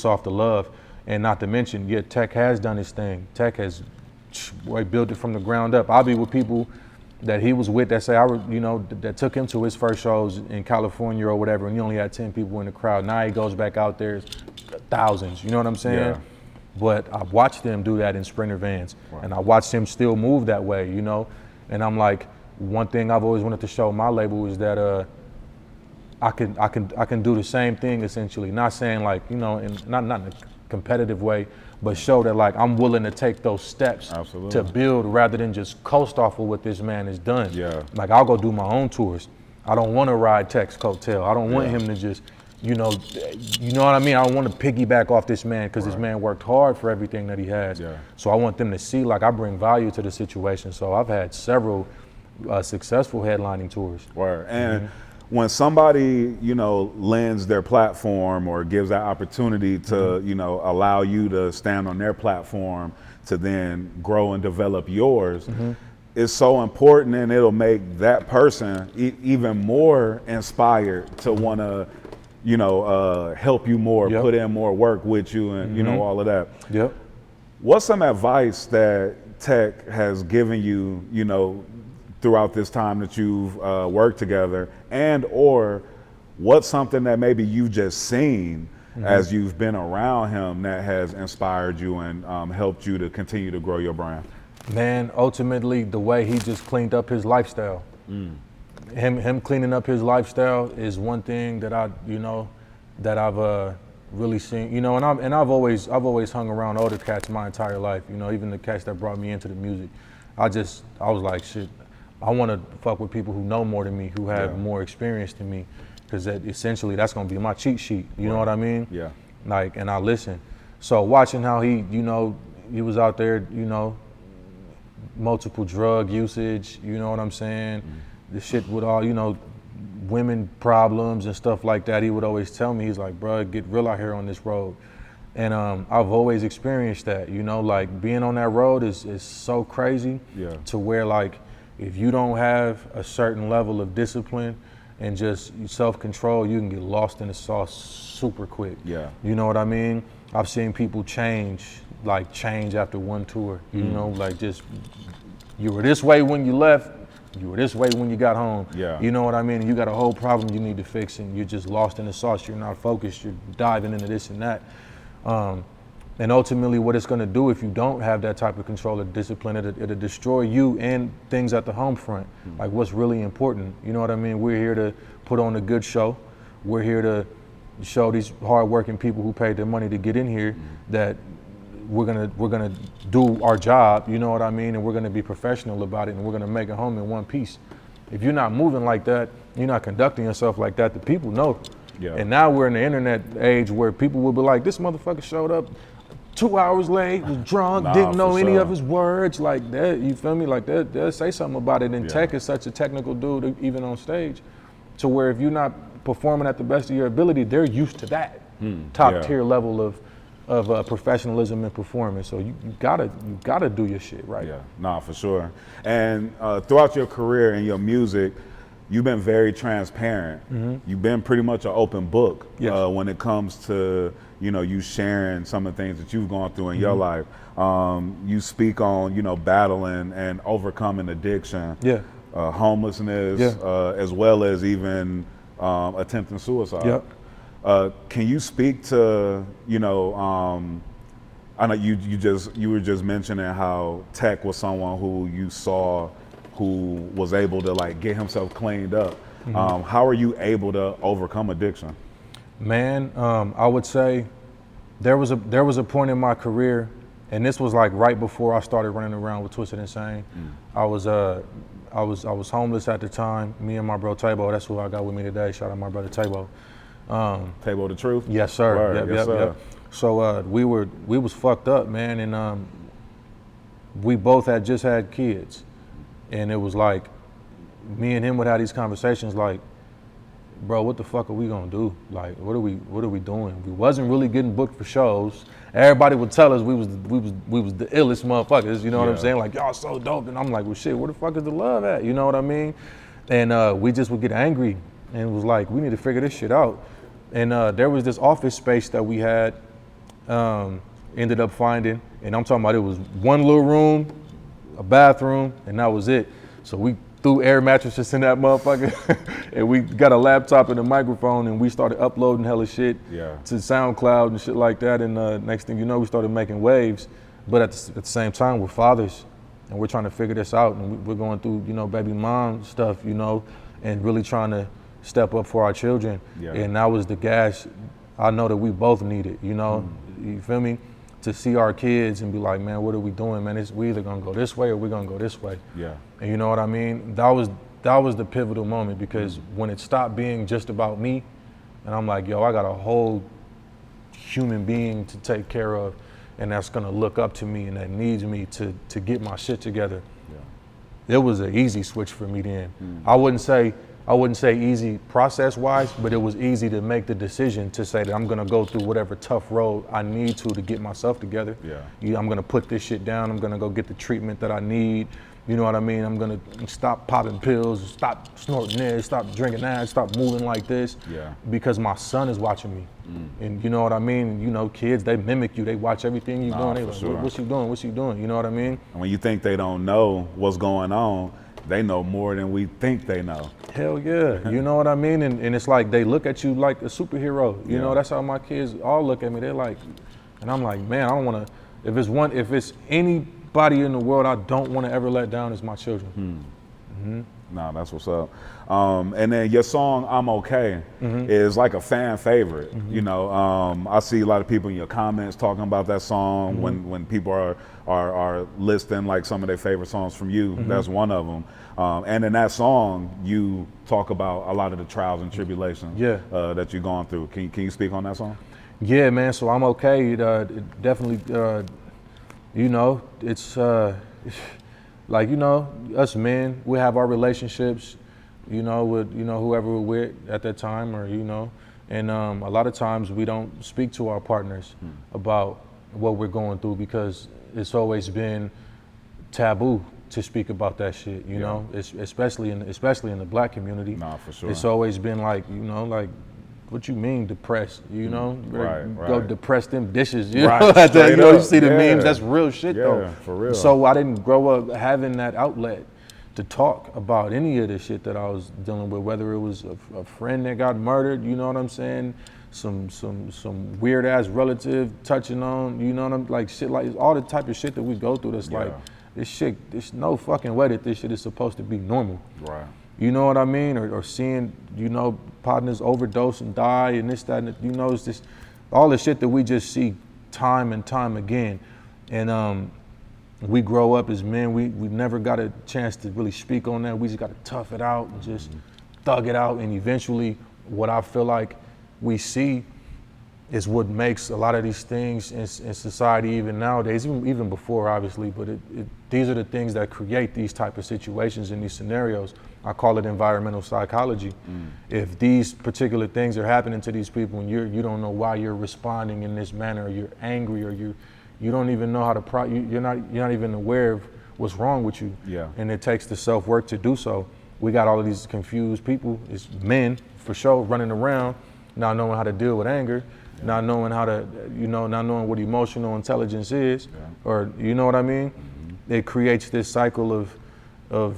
off the love. And not to mention, yeah, Tech has done his thing. Tech has built it from the ground up. I'll be with people that he was with that say, you know, that took him to his first shows in California or whatever, and he only had 10 people in the crowd. Now he goes back out there, thousands, you know what I'm saying? Yeah. But I've watched them do that in Sprinter vans, and I watched him still move that way, you know? And I'm like, one thing I've always wanted to show my label is that I can do the same thing essentially. Not saying like, you know, and not in a competitive way, but show that like I'm willing to take those steps to build rather than just coast off of what this man has done. Yeah. Like I'll go do my own tours. I don't want to ride Tech's coattail. I don't want him to just, you know what I mean? I don't want to piggyback off this man because this man worked hard for everything that he has. Yeah. So I want them to see like I bring value to the situation. So I've had several successful headlining tours. And when somebody, you know, lends their platform or gives that opportunity to, you know, allow you to stand on their platform to then grow and develop yours, it's so important, and it'll make that person even more inspired to want to, you know, help you more, put in more work with you, and, you know, all of that. Yep. What's some advice that Tech has given you, you know, throughout this time that you've worked together, and or what's something that maybe you've just seen as you've been around him that has inspired you and helped you to continue to grow your brand? Man, ultimately the way he just cleaned up his lifestyle. Him cleaning up his lifestyle is one thing that I've really seen, you know, and I've always hung around older cats my entire life, you know, even the cats that brought me into the music. I was like, shit, I want to fuck with people who know more than me, who have more experience than me, because essentially that's going to be my cheat sheet. You know what I mean? Yeah. Like, and I listen. So watching how he, you know, he was out there, you know, multiple drug usage, you know what I'm saying? The shit with all, you know, women problems and stuff like that. He would always tell me, he's like, bro, get real out here on this road. And I've always experienced that, you know, like being on that road is so crazy to where like, if you don't have a certain level of discipline and just self-control, you can get lost in the sauce super quick. Yeah. You know what I mean? I've seen people change after one tour. You know, like just, you were this way when you left, you were this way when you got home. Yeah. You know what I mean? You got a whole problem you need to fix and you're just lost in the sauce. You're not focused, you're diving into this and that. And ultimately what it's gonna do if you don't have that type of control or discipline, it'll destroy you and things at the home front. Like what's really important, you know what I mean? We're here to put on a good show. We're here to show these hardworking people who paid their money to get in here that we're gonna do our job, you know what I mean? And we're gonna be professional about it and we're gonna make it home in one piece. If you're not moving like that, you're not conducting yourself like that, the people know. Yeah. And now we're in the internet age where people will be like, this motherfucker showed up 2 hours late, was drunk, didn't know any of his words, like that, you feel me? Like they'll say something about it. And Tech is such a technical dude, even on stage, to where if you're not performing at the best of your ability, they're used to that top tier level of professionalism and performance. So you gotta do your shit right. Yeah, nah, for sure. And throughout your career and your music, you've been very transparent. You've been pretty much an open book when it comes to, you know, you sharing some of the things that you've gone through in your life. You speak on, you know, battling and overcoming addiction, homelessness, as well as even attempting suicide. Can you speak to, you know, I know you were just mentioning how Tech was someone who you saw who was able to like get himself cleaned up. How are you able to overcome addiction? Man, I would say there was a point in my career, and this was like right before I started running around with Twisted Insane. I was homeless at the time. Me and my bro Tabo, that's who I got with me today. Shout out my brother Tabo. Tabo the Truth? Yes, sir. Word, yes, sir. Yep. So we was fucked up, man, and we both had just had kids, and it was like me and him would have these conversations like, bro, what the fuck are we gonna do? Like, what are we doing? We wasn't really getting booked for shows. Everybody would tell us we was the illest motherfuckers, you know what I'm saying? Like, y'all so dope. And I'm like, well shit, where the fuck is the love at? You know what I mean? And we just would get angry and it was like, we need to figure this shit out. And there was this office space that we had, ended up finding, and I'm talking about it was one little room, a bathroom, and that was it. So we threw air mattresses in that motherfucker, and we got a laptop and a microphone, and we started uploading hella shit to Soundcloud and shit like that. And next thing you know, we started making waves. But at the same time, we're fathers, and we're trying to figure this out. And we're going through, baby mom stuff, and really trying to step up for our children. And that was the gas I know that we both needed, you feel me? To see our kids and be like, man, what are we doing, man? We either gonna go this way or we're gonna go this way. And you know what I mean? That was the pivotal moment, because when it stopped being just about me, and I'm like, yo, I got a whole human being to take care of, and that's gonna look up to me and that needs me to get my shit together. It was an easy switch for me then. I wouldn't say easy process-wise, but it was easy to make the decision to say that I'm gonna go through whatever tough road I need to get myself together. I'm gonna put this shit down. I'm gonna go get the treatment that I need. You know what I mean? I'm gonna stop popping pills, stop snorting this, stop drinking that, stop moving like this, because my son is watching me. And you know what I mean? Kids, they mimic you. They watch everything you're doing. They like, what's you doing? What's you doing? You know what I mean? And when you think they don't know what's going on, they know more than we think they know. Hell yeah, you know what I mean? And it's like they look at you like a superhero. You know, that's how my kids all look at me. They're like, and I'm like, man, I don't wanna, if it's anybody in the world I don't wanna ever let down, is my children. No, that's what's up. And then your song, I'm Okay, is like a fan favorite. I see a lot of people in your comments talking about that song when people are listing like some of their favorite songs from you. That's one of them. And in that song, you talk about a lot of the trials and tribulations that you're going through. Can you speak on that song? Yeah, man, so I'm okay. It definitely, it's like, us men, we have our relationships, with, whoever we're with at that time, or, and a lot of times we don't speak to our partners about what we're going through, because it's always been taboo to speak about that shit, especially in the Black community. Nah, for sure. It's always been like, like, what you mean depressed, Right. Go depress them dishes, you see the memes, that's real shit though. For real. So I didn't grow up having that outlet to talk about any of the shit that I was dealing with, whether it was a friend that got murdered, you know what I'm saying? Some weird ass relative touching on, like shit, like all the type of shit that we go through that's like, this shit, there's no fucking way that this shit is supposed to be normal. Right. You know what I mean? Or seeing, partners overdose and die and this, that, and it's just all the shit that we just see time and time again. And we grow up as men, we never got a chance to really speak on that. We just got to tough it out and just thug it out. And eventually what I feel like we see is what makes a lot of these things in society, even nowadays, even before obviously, but these are the things that create these type of situations and these scenarios. I call it environmental psychology. If these particular things are happening to these people and you don't know why you're responding in this manner, or you're angry, or you don't even know how to you're not even aware of what's wrong with you. And it takes the self-work to do so. We got all of these confused people, it's men for sure, running around, not knowing how to deal with anger, not knowing how to, not knowing what emotional intelligence is, or you know what I mean? It creates this cycle of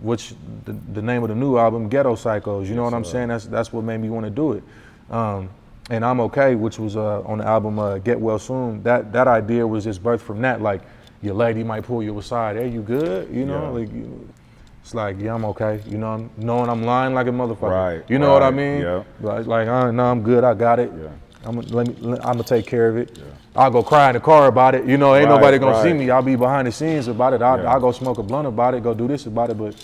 which the name of the new album, Ghetto Psychos, you know what I'm saying? That's what made me want to do it. And I'm Okay, which was on the album Get Well Soon, that idea was just birthed from that. Like, your lady might pull you aside, hey, you good? Like, it's like, yeah, I'm okay. I'm knowing I'm lying like a motherfucker. Right. You know what I mean? Yeah. Like, no, I'm good, I got it. I'm gonna take care of it. I'll go cry in the car about it. Ain't nobody gonna see me. I'll be behind the scenes about it. I'll go smoke a blunt about it, go do this about it, but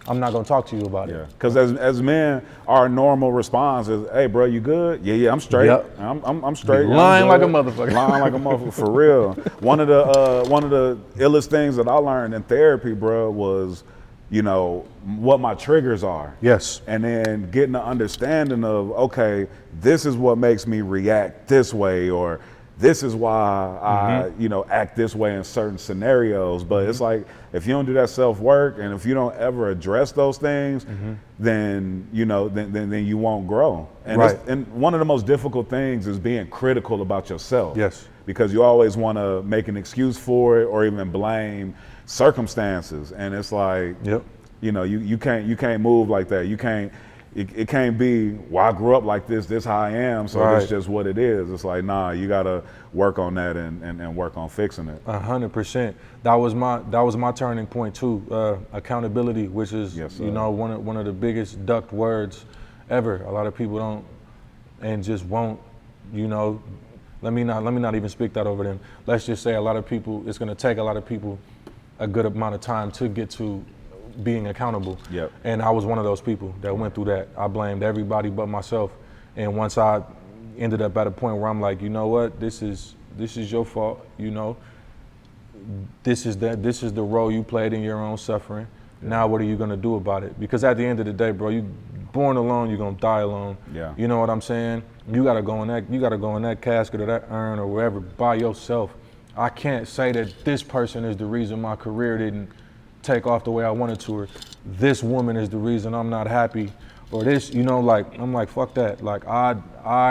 I'm not gonna talk to you about it. Because as men, our normal response is, hey, bro, you good? Yeah, I'm straight. I'm straight. Lying like a motherfucker. Lying like a motherfucker, for real. One of the illest things that I learned in therapy, bro, was, what my triggers are. Yes. And then getting an understanding of, okay, this is what makes me react this way, or this is why I, you know, act this way in certain scenarios. But it's like, if you don't do that self-work and if you don't ever address those things, then, you know, then you won't grow. And, and one of the most difficult things is being critical about yourself. Yes. Because you always want to make an excuse for it or even blame circumstances. And it's like, you know, you can't move like that. You can't, it can't be, well, I grew up like this how I am, so that's just what it is. It's like, nah, you gotta work on that and work on fixing it. 100%. That was my turning point too. Accountability, which is you know, one of the biggest ducked words ever. A lot of people don't and just won't, you know. Let me not even speak that over them. Let's just say a lot of people, it's gonna take a lot of people a good amount of time to get to being accountable. And I was one of those people that went through that. I blamed everybody but myself. And once I ended up at a point where I'm like, you know what, this is your fault, you know. This is the role you played in your own suffering. Now what are you gonna do about it? Because at the end of the day, bro, you born alone, you're gonna die alone. You know what I'm saying? You gotta go in that casket or that urn or wherever by yourself. I can't say that this person is the reason my career didn't take off the way I wanted to, or this woman is the reason I'm not happy, or this, you know, like, I'm like, fuck that. Like, I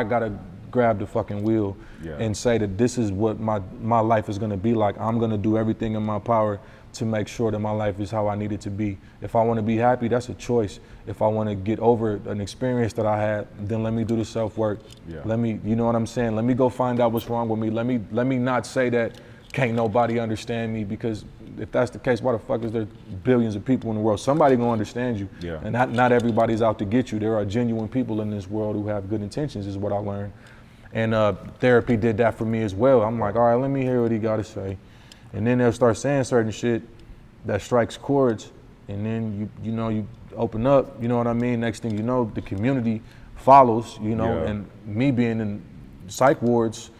gotta grab the fucking wheel and say that this is what my life is gonna be like. I'm gonna do everything in my power to make sure that my life is how I need it to be. If I wanna be happy, that's a choice. If I wanna get over an experience that I had, then let me do the self-work. Let me, you know what I'm saying? Let me go find out what's wrong with me. Let me not say that can't nobody understand me, because if that's the case, why the fuck is there billions of people in the world? Somebody gonna understand you. And not everybody's out to get you. There are genuine people in this world who have good intentions, is what I learned. And therapy did that for me as well. I'm like, all right, let me hear what he gotta say. And then they'll start saying certain shit that strikes chords, and then you know, you open up, you know what I mean? Next thing you know, the community follows, you know, and me being in psych wards,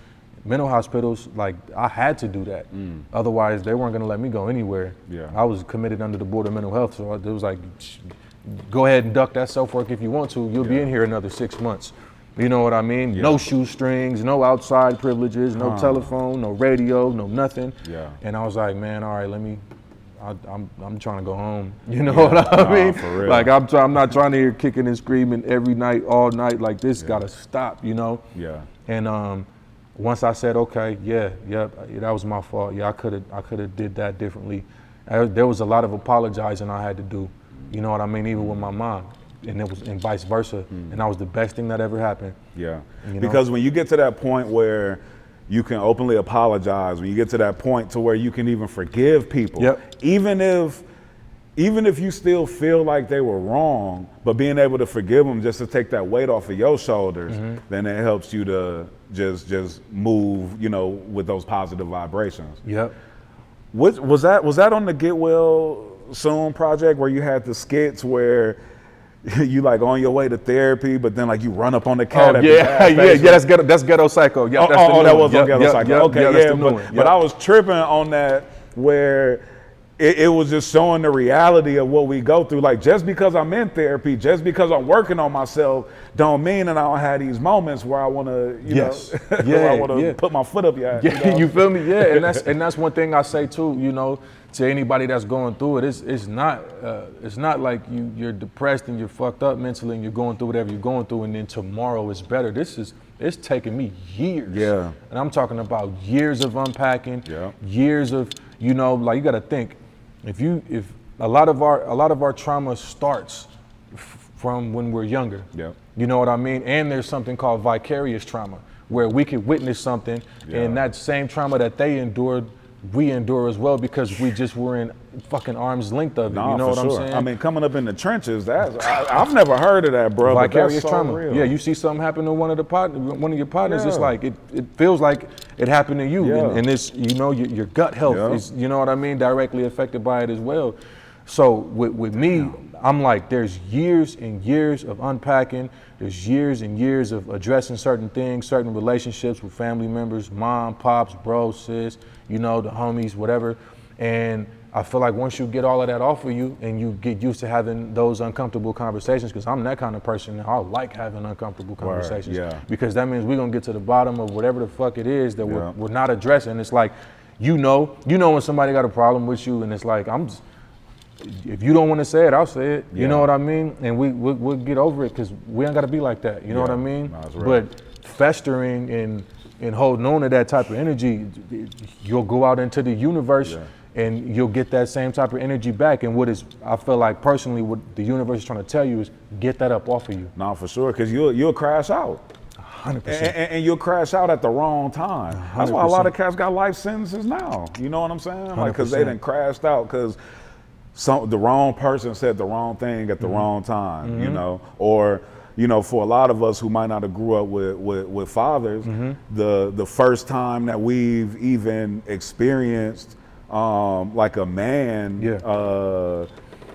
mental hospitals, like, I had to do that. Otherwise, they weren't gonna let me go anywhere. I was committed under the Board of Mental Health, so it was like, go ahead and duck that self-work if you want to. You'll be in here another 6 months. You know what I mean? No shoestrings, no outside privileges, no telephone, no radio, no nothing. And I was like, man, all right, I'm trying to go home. You know what I mean? For real. Like, I'm not trying to hear kicking and screaming every night, all night. Like, this gotta stop, you know? And once I said, okay, that was my fault. I could have did that differently. There was a lot of apologizing I had to do. You know what I mean? Even with my mom, and vice versa. And that was the best thing that ever happened. You know? Because when you get to that point where you can openly apologize, when you get to that point to where you can even forgive people, even if you still feel like they were wrong, but being able to forgive them just to take that weight off of your shoulders, then it helps you to just move, you know, with those positive vibrations. Was that on the Get Well Soon project where you had the skits where you like on your way to therapy, but then like you run up on the cat? That's Ghetto Psycho. That was on Ghetto Psycho. But I was tripping on that where it was just showing the reality of what we go through. Like, just because I'm in therapy, just because I'm working on myself, don't mean that I don't have these moments where I want to, you know, where I want to put my foot up your ass. You know? You feel me? And that's one thing I say too. You know, to anybody that's going through it, it's not like you're depressed and you're fucked up mentally and you're going through whatever you're going through and then tomorrow is better. It's taken me years. And I'm talking about years of unpacking, years of, you know, like, you got to think. If a lot of our trauma starts from when we're younger, you know what I mean? And there's something called vicarious trauma, where we could witness something, and that same trauma that they endured, we endure as well, because we just were in fucking arm's length of it. You know what I'm saying? I mean, coming up in the trenches, I've never heard of that, bro. Vicarious trauma. Real. You see something happen to one of your partners. It's like it feels like it happened to you, and it's, you know, your gut health is, you know what I mean, directly affected by it as well. So with me, I'm like, there's years and years of unpacking. There's years and years of addressing certain things, certain relationships with family members, mom, pops, bro, sis, you know, the homies, whatever. And I feel like once you get all of that off of you and you get used to having those uncomfortable conversations, because I'm that kind of person and I like having uncomfortable conversations. Because that means we're gonna get to the bottom of whatever the fuck it is that we're not addressing. It's like, you know when somebody got a problem with you, and it's like, if you don't want to say it, I'll say it. You know what I mean? And we'll get over it, because we ain't got to be like that. You know what I mean? No, but festering and holding on to that type of energy, you'll go out into the universe and you'll get that same type of energy back. And I feel like personally, what the universe is trying to tell you is get that up off of you. No, for sure, because you'll crash out. 100%. And you'll crash out at the wrong time. 100%. That's why a lot of cats got life sentences now. You know what I'm saying? Like, because they done crashed out because the wrong person said the wrong thing at the wrong time, you know? Or, you know, for a lot of us who might not have grew up with fathers, the first time that we've even experienced like a man,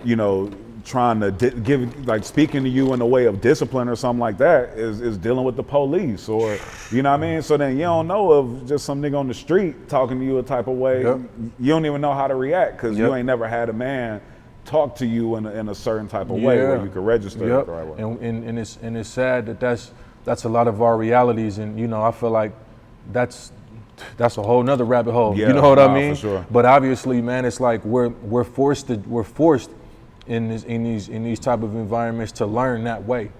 you know, trying to speaking to you in a way of discipline or something like that is dealing with the police, or, you know what I mean? So then you don't know of just some nigga on the street talking to you a type of way. You don't even know how to react, because you ain't never had a man talk to you in a certain type of way where you can register it the right way. And it's sad that that's a lot of our realities, and you know, I feel like that's a whole nother rabbit hole. You know what I mean? For sure. But obviously, man, it's like we're forced in these type of environments to learn that way,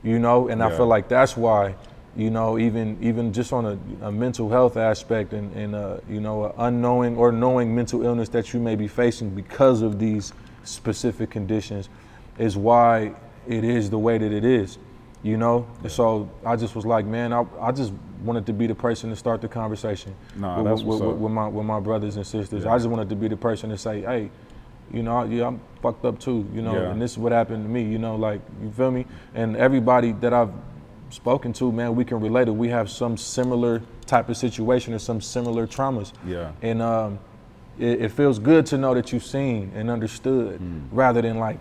you know. And I feel like that's why, you know, even just on a mental health aspect and you know, unknowing or knowing mental illness that you may be facing because of these specific conditions is why it is the way that it is, you know. So I just was like, man, I just wanted to be the person to start the conversation with my brothers and sisters. I just wanted to be the person to say, hey, you know, I'm fucked up too, you know, and this is what happened to me, you know, like, you feel me? And everybody that I've spoken to, man, we can relate it. We have some similar type of situation or some similar traumas. And it feels good to know that you've seen and understood, rather than like,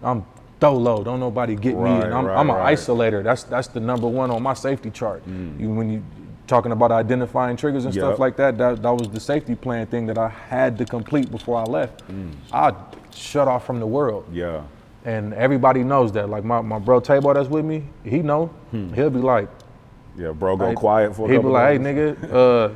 I'm dolo, don't nobody get me, and I'm an isolator. That's the number one on my safety chart. When you talking about identifying triggers and stuff like that, that was the safety plan thing that I had to complete before I left. I shut off from the world. And everybody knows that. Like my bro Tabo that's with me, he know. He'll be like, bro, go quiet for a couple. He'll be like, hey nigga,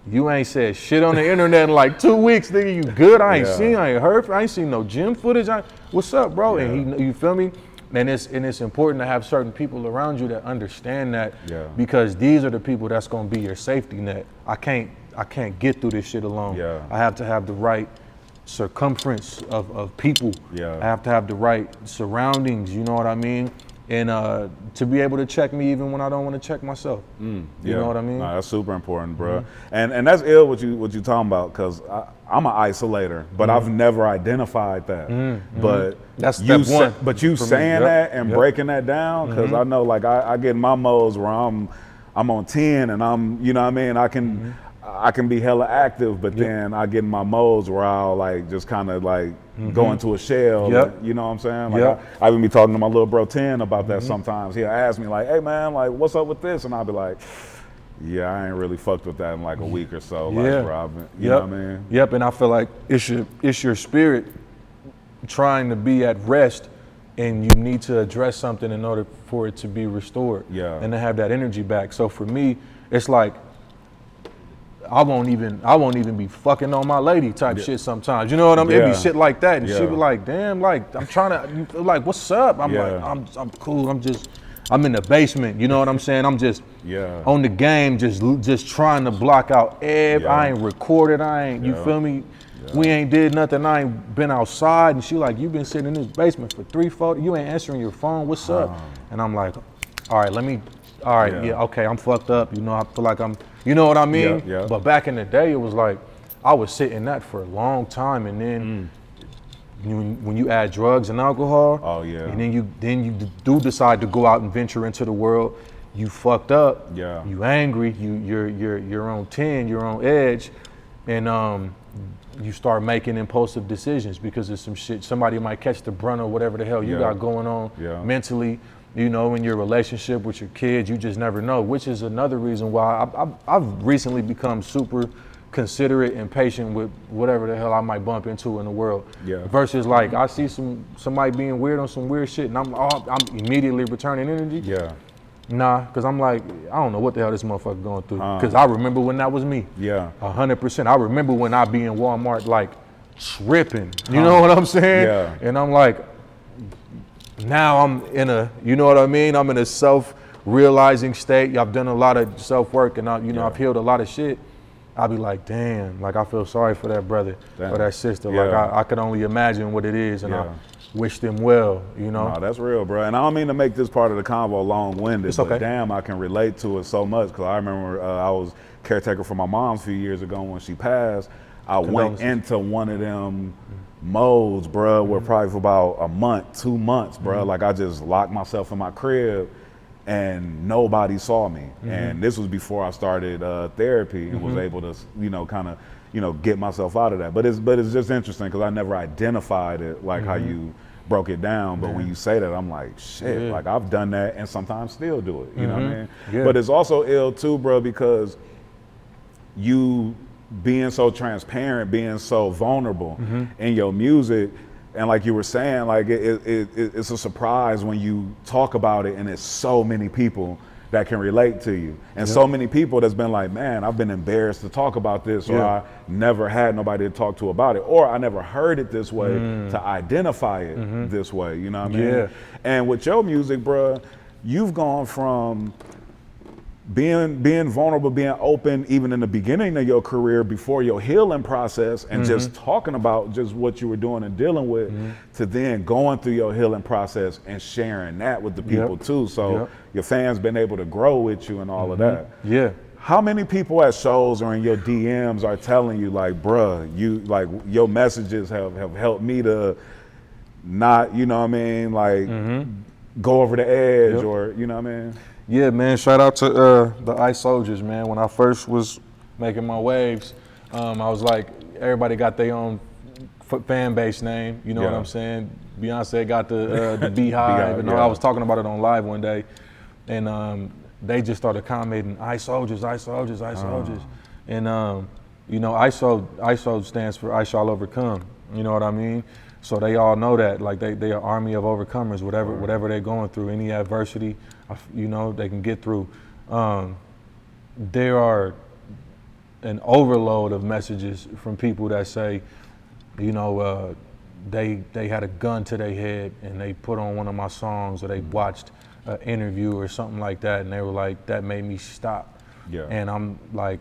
you ain't said shit on the internet in like 2 weeks, nigga. You good? I ain't seen, I ain't heard, I ain't seen no gym footage. What's up, bro? And you feel me? And it's important to have certain people around you that understand that, because these are the people that's gonna be your safety net. I can't get through this shit alone. I have to have the right circumference of people. I have to have the right surroundings, you know what I mean? And to be able to check me even when I don't want to check myself. You know what I mean? Nah, that's super important, bro. And that's ill what you talking about, because I'm an isolator, but I've never identified that. But that's step one. But you saying that and breaking that down, because I know, like, I get in my modes where I'm on 10 and I'm, you know what I mean? I can be hella active, but then I get in my modes where I'll like just kind of like go into a shell. You know what I'm saying? Like I even be talking to my little bro 10 about that sometimes. He'll ask me like, hey man, like what's up with this? And I'll be like, yeah, I ain't really fucked with that in like a week or so. Like, bro, you know what I mean? And I feel like it's your spirit trying to be at rest, and you need to address something in order for it to be restored. And to have that energy back. So for me, it's like, I won't even be fucking on my lady type shit sometimes. You know what I mean? It be shit like that, and she be like, damn, like I'm trying to, like, what's up? I'm like, I'm cool. I'm in the basement. You know what I'm saying? I'm just on the game, just trying to block out I ain't recorded. I ain't. You feel me? We ain't did nothing. I ain't been outside. And she like, you been sitting in this basement for 3-4. You ain't answering your phone. What's up? And I'm like, all right, okay, I'm fucked up. You know, I feel like I'm. You know what I mean? But back in the day, it was like, I was sitting that for a long time, and then when you add drugs and alcohol, and then you do decide to go out and venture into the world, you fucked up, you angry, you're on 10, you're on edge, and you start making impulsive decisions because of some shit. Somebody might catch the brunt or whatever the hell you got going on mentally. You know, in your relationship with your kids, you just never know, which is another reason why I've recently become super considerate and patient with whatever the hell I might bump into in the world. Yeah. Versus like I see somebody being weird on some weird shit and I'm immediately returning energy. Yeah. Nah, because I'm like, I don't know what the hell this motherfucker going through. Because I remember when that was me. Yeah. 100%. I remember when I be in Walmart like tripping. You know what I'm saying? Yeah. And I'm like, now I'm in a, you know what I mean? I'm in a self-realizing state. I've done a lot of self-work and I've healed a lot of shit. I'll be like, damn, like I feel sorry for that brother or that sister. Yeah. Like I could only imagine what it is and I wish them well, you know? No, that's real, bro. And I don't mean to make this part of the convo long-winded, It's okay. but damn, I can relate to it so much because I remember I was caretaker for my mom a few years ago when she passed. I went into one of them modes, bro, where probably for about a month, 2 months, bro, like I just locked myself in my crib and nobody saw me. And this was before I started therapy and was able to, kind of, get myself out of that. But it's just interesting because I never identified it like how you broke it down. But when you say that, I'm like, shit, like I've done that and sometimes still do it. You know what I mean? Yeah. But it's also ill too, bro, because you being so transparent, being so vulnerable in your music, and like you were saying, like it's a surprise when you talk about it and it's so many people that can relate to you. And so many people that's been like, man, I've been embarrassed to talk about this, or I never had nobody to talk to about it, or I never heard it this way to identify it this way, you know what I mean? Yeah. And with your music, bro, you've gone from being vulnerable, being open, even in the beginning of your career before your healing process and just talking about just what you were doing and dealing with to then going through your healing process and sharing that with the people too. So your fans been able to grow with you and all of that. Yeah. How many people at shows or in your DMs are telling you like, bruh, you like your messages have helped me to not, you know what I mean, like go over the edge or, you know what I mean? Yeah, man, shout out to the Ice Soldiers, man. When I first was making my waves, I was like, everybody got their own fan base name, you know what I'm saying? Beyonce got the Beehive, and I was talking about it on live one day, and they just started commenting, Ice Soldiers, Ice Soldiers, Ice Soldiers. And, ISO stands for I Shall Overcome, you know what I mean? So they all know that, like they are army of overcomers, whatever they're going through, any adversity, they can get through. There are an overload of messages from people that say, they had a gun to their head and they put on one of my songs or they watched an interview or something like that and they were like, that made me stop. Yeah. And I'm like,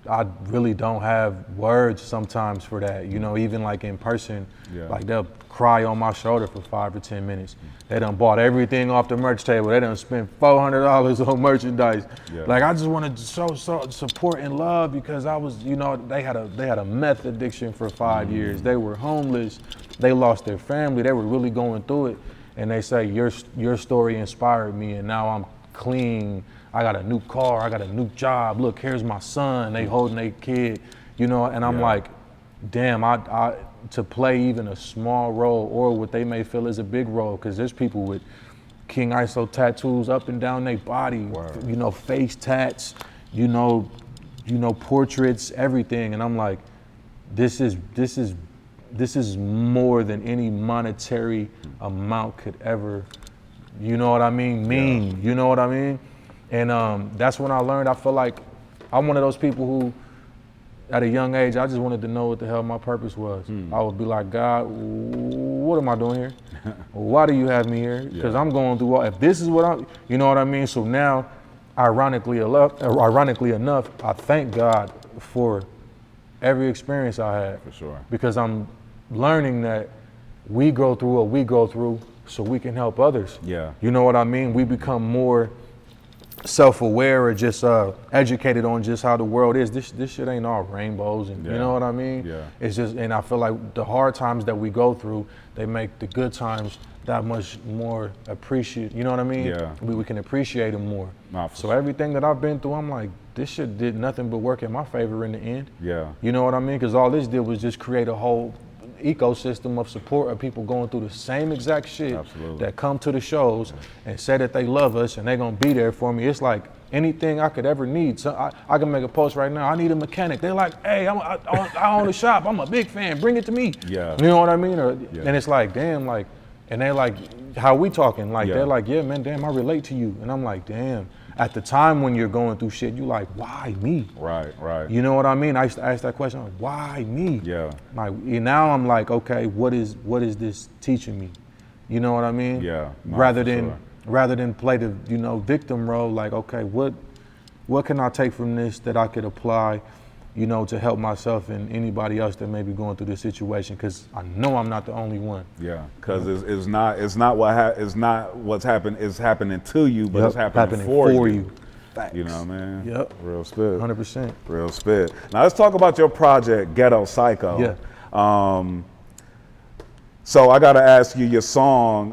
I really don't have words sometimes for that, even like in person, like they'll cry on my shoulder for 5 or 10 minutes. They done bought everything off the merch table. They done spent $400 on merchandise. Yeah. Like I just wanted to show support and love because I was, they had a meth addiction for 5 years. They were homeless. They lost their family. They were really going through it. And they say, your story inspired me and now I'm clean. I got a new car, I got a new job. Look, here's my son. They holding their kid, and I'm like, damn, I to play even a small role or what they may feel is a big role, because there's people with King ISO tattoos up and down their body, face tats, portraits, everything, and I'm like, this is more than any monetary amount could ever, you know what I mean? You know what I mean? And that's when I learned, I feel like I'm one of those people who, at a young age, I just wanted to know what the hell my purpose was. I would be like, God, what am I doing here? Why do you have me here? Because I'm going through if this is what you know what I mean? So now, ironically enough, I thank God for every experience I had. For sure. Because I'm learning that we go through what we go through so we can help others. Yeah. You know what I mean? We become more self-aware or just educated on just how the world is. This shit ain't all rainbows and you know what I mean? Yeah. It's just, and I feel like the hard times that we go through, they make the good times that much more appreciated. You know what I mean? Yeah. We can appreciate them more. So everything that I've been through, I'm like, this shit did nothing but work in my favor in the end. Yeah. You know what I mean? Because all this did was just create a whole ecosystem of support of people going through the same exact shit that come to the shows and say that they love us and they're gonna be there for me. It's like anything I could ever need. So I can make a post right now. I need a mechanic. They're like, hey, I own a shop. I'm a big fan. Bring it to me. Yeah. You know what I mean? And it's like, damn, like, and they're like, how we talking? Like, they're like, yeah, man, damn, I relate to you. And I'm like, damn. At the time when you're going through shit, you like, why me? Right. You know what I mean? I used to ask that question, like, why me? Yeah. Like, now I'm like, okay, what is this teaching me? You know what I mean? Yeah. No, rather than play the, you know, victim role, like, okay, what can I take from this that I could apply, you know, to help myself and anybody else that may be going through this situation? Because I know I'm not the only one. Yeah, because it's not what's happened is happening to you, but it's happening for you. Facts. You know, man. Yep. Real spit. 100%. Real spit. Now let's talk about your project, Ghetto Psycho. Yeah. So I gotta ask you your song,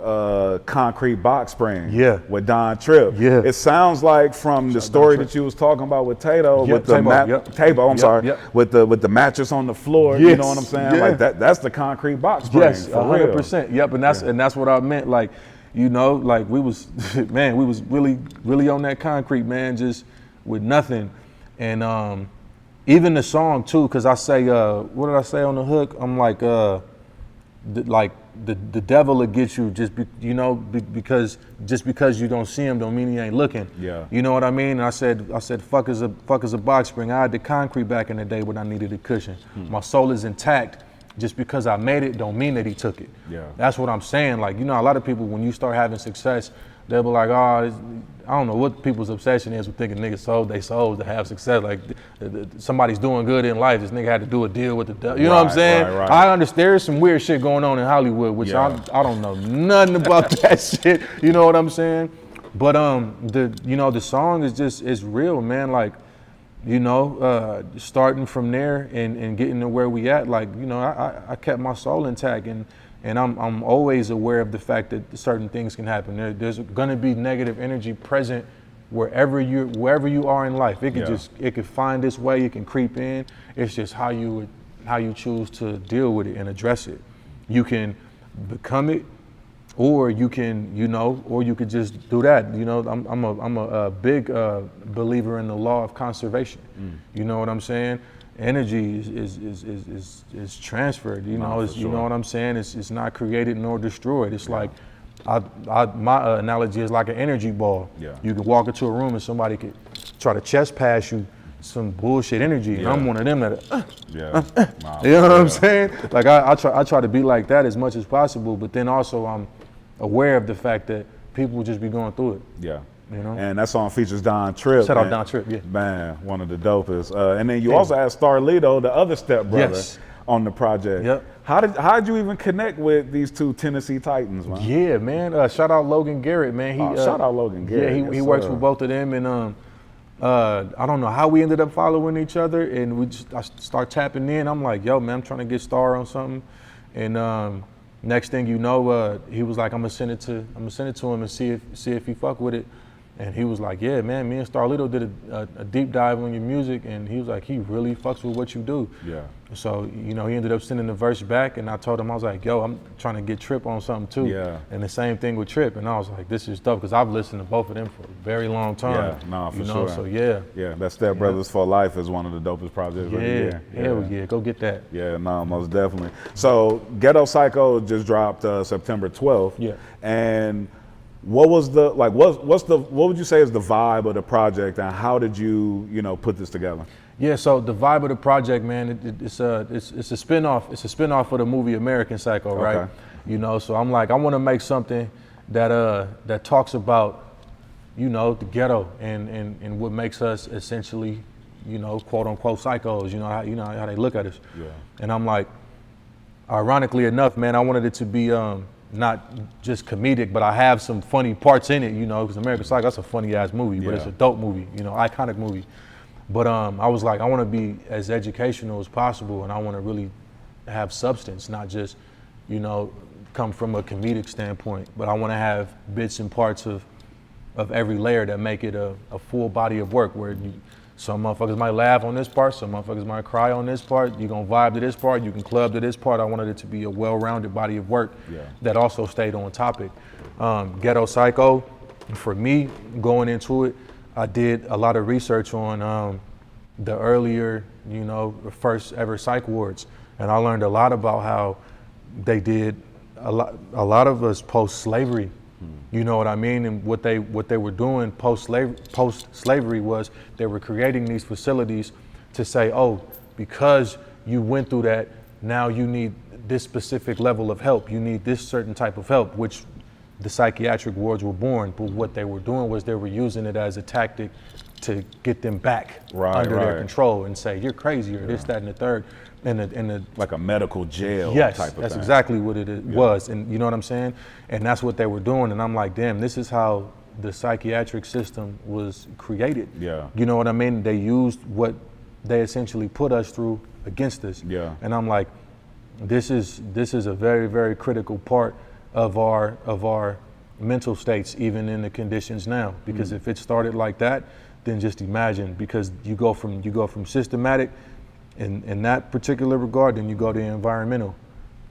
Concrete Boxspring. Yeah. With Don Tripp. Yeah. It sounds like from the story that you was talking about with Tato, with the Tabo, I'm sorry, with the mattress on the floor. Yes. You know what I'm saying? Yeah. Like that's the Concrete Boxspring. Yes, for real. 100%. Yep, and that's what I meant. Like, you know, like we was really on that concrete, man, just with nothing. And even the song too, because I say, what did I say on the hook? I'm like, the devil will get you because you don't see him don't mean he ain't looking. Yeah. You know what I mean? And I said fuck is a box spring. I had the concrete back in the day when I needed a cushion. My soul is intact. Just because I made it don't mean that he took it. Yeah. That's what I'm saying. Like, you know, a lot of people, when you start having success, they'll be like, oh, I don't know what people's obsession is with thinking niggas sold they souls to have success. Like, somebody's doing good in life. This nigga had to do a deal with the devil. You know what I'm saying? Right. I understand there's some weird shit going on in Hollywood, which I don't know nothing about that shit. You know what I'm saying? But the song is real, man. Like, you know, starting from there and getting to where we at, like, you know, I kept my soul intact, and I'm always aware of the fact that certain things can happen. There's gonna be negative energy present wherever you are in life. It could it could find its way, it can creep in. It's just how you choose to deal with it and address it. You can become it, or you can, you know, or you could just do that. You know, I'm a big believer in the law of conservation. You know what I'm saying? Energy is transferred. You know, you know what I'm saying? It's not created nor destroyed. It's like, my analogy is like an energy ball. Yeah. You can walk into a room and somebody could try to chest pass you some bullshit energy, and I'm one of them that. You know what I'm saying? Like I try to be like that as much as possible, but then also I'm aware of the fact that people just be going through it. Yeah. You know? And that song features Don Tripp. Shout out Don Tripp, yeah. Man, one of the dopest. And then you also had Starlito, the other stepbrother, on the project. Yep. How did you even connect with these two Tennessee Titans, man? Yeah, man. Shout out Logan Garrett, man. Shout out Logan Garrett. Yeah, he works with both of them, and I don't know how we ended up following each other, and I start tapping in. I'm like, yo, man, I'm trying to get Star on something, and next thing you know, he was like, I'm gonna send it to him and see if he fuck with it. And he was like, yeah, man, me and Starlito did a deep dive on your music, and he was like, he really fucks with what you do. Yeah. So, you know, he ended up sending the verse back, and I told him, I was like, yo, I'm trying to get Tripp on something too. Yeah. And the same thing with Tripp, and I was like, this is dope, because I've listened to both of them for a very long time. Yeah, no, for sure. So yeah. Yeah, that Step Brothers for Life is one of the dopest projects of the year. Hell yeah, go get that. Yeah, no, most definitely. So Ghetto Psycho just dropped September 12th. Yeah. And what was what would you say is the vibe of the project, and how did you put this together? Yeah, so the vibe of the project, man, it's a spinoff. It's a spinoff of the movie American Psycho, right? Okay. You know, so I'm like, I want to make something that talks about, you know, the ghetto and what makes us essentially, you know, quote unquote psychos. You know how they look at us. Yeah. And I'm like, ironically enough, man, I wanted it to be not just comedic, but I have some funny parts in it, you know, because American Psycho, that's a funny ass movie, but it's a dope movie, you know, iconic movie. But I was like, I want to be as educational as possible, and I want to really have substance, not just, you know, come from a comedic standpoint, but I want to have bits and parts of every layer that make it a full body of work, where some motherfuckers might laugh on this part, some motherfuckers might cry on this part, you're gonna vibe to this part, you can club to this part. I wanted it to be a well-rounded body of work that also stayed on topic. Ghetto Psycho, for me, going into it, I did a lot of research on the earlier, first ever psych wards, and I learned a lot about how they did a lot of us post-slavery. You know what I mean? And what they were doing post-slavery was they were creating these facilities to say, oh, because you went through that, now you need this specific level of help. You need this certain type of help, which the psychiatric wards were born. But what they were doing was they were using it as a tactic to get them back under their control and say, you're crazy, or this, that, and the third. And like a medical jail type of thing. Yes, that's exactly what it was. And you know what I'm saying? And that's what they were doing. And I'm like, damn, this is how the psychiatric system was created. Yeah. You know what I mean? They used what they essentially put us through against us. Yeah. And I'm like, this is a very, very critical part of our mental states, even in the conditions now. Because if it started like that, then just imagine, because you go from systematic in that particular regard, then you go to environmental.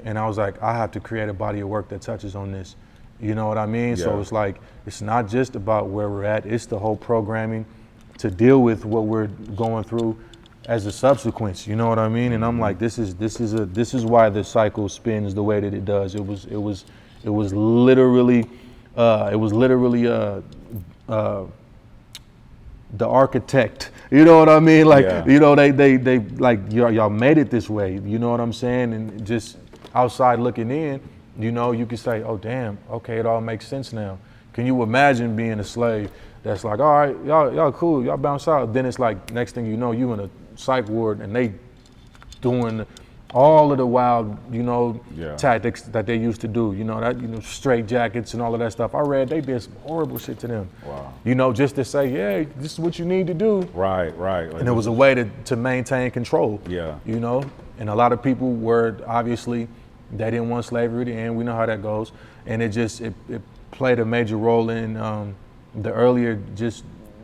And I was like, I have to create a body of work that touches on this. You know what I mean? Yeah. So it's like, it's not just about where we're at, it's the whole programming to deal with what we're going through as a subsequence. You know what I mean? And I'm like, this is why the cycle spins the way that it does. It was literally the architect, you know what I mean? Like, they like, y'all made it this way, you know what I'm saying? And just outside looking in, you can say, oh damn, okay, it all makes sense now. Can you imagine being a slave that's like, all right, y'all cool, y'all bounce out. Then it's like, next thing you know, you in a psych ward and they doing all of the wild, tactics that they used to do, straight jackets and all of that stuff. I read they did some horrible shit to them. Wow. Just to say, yeah, this is what you need to do. Right. Like, and it was a way to maintain control. Yeah. And a lot of people were, obviously, they didn't want slavery to end. We know how that goes. And it played a major role in the earlier just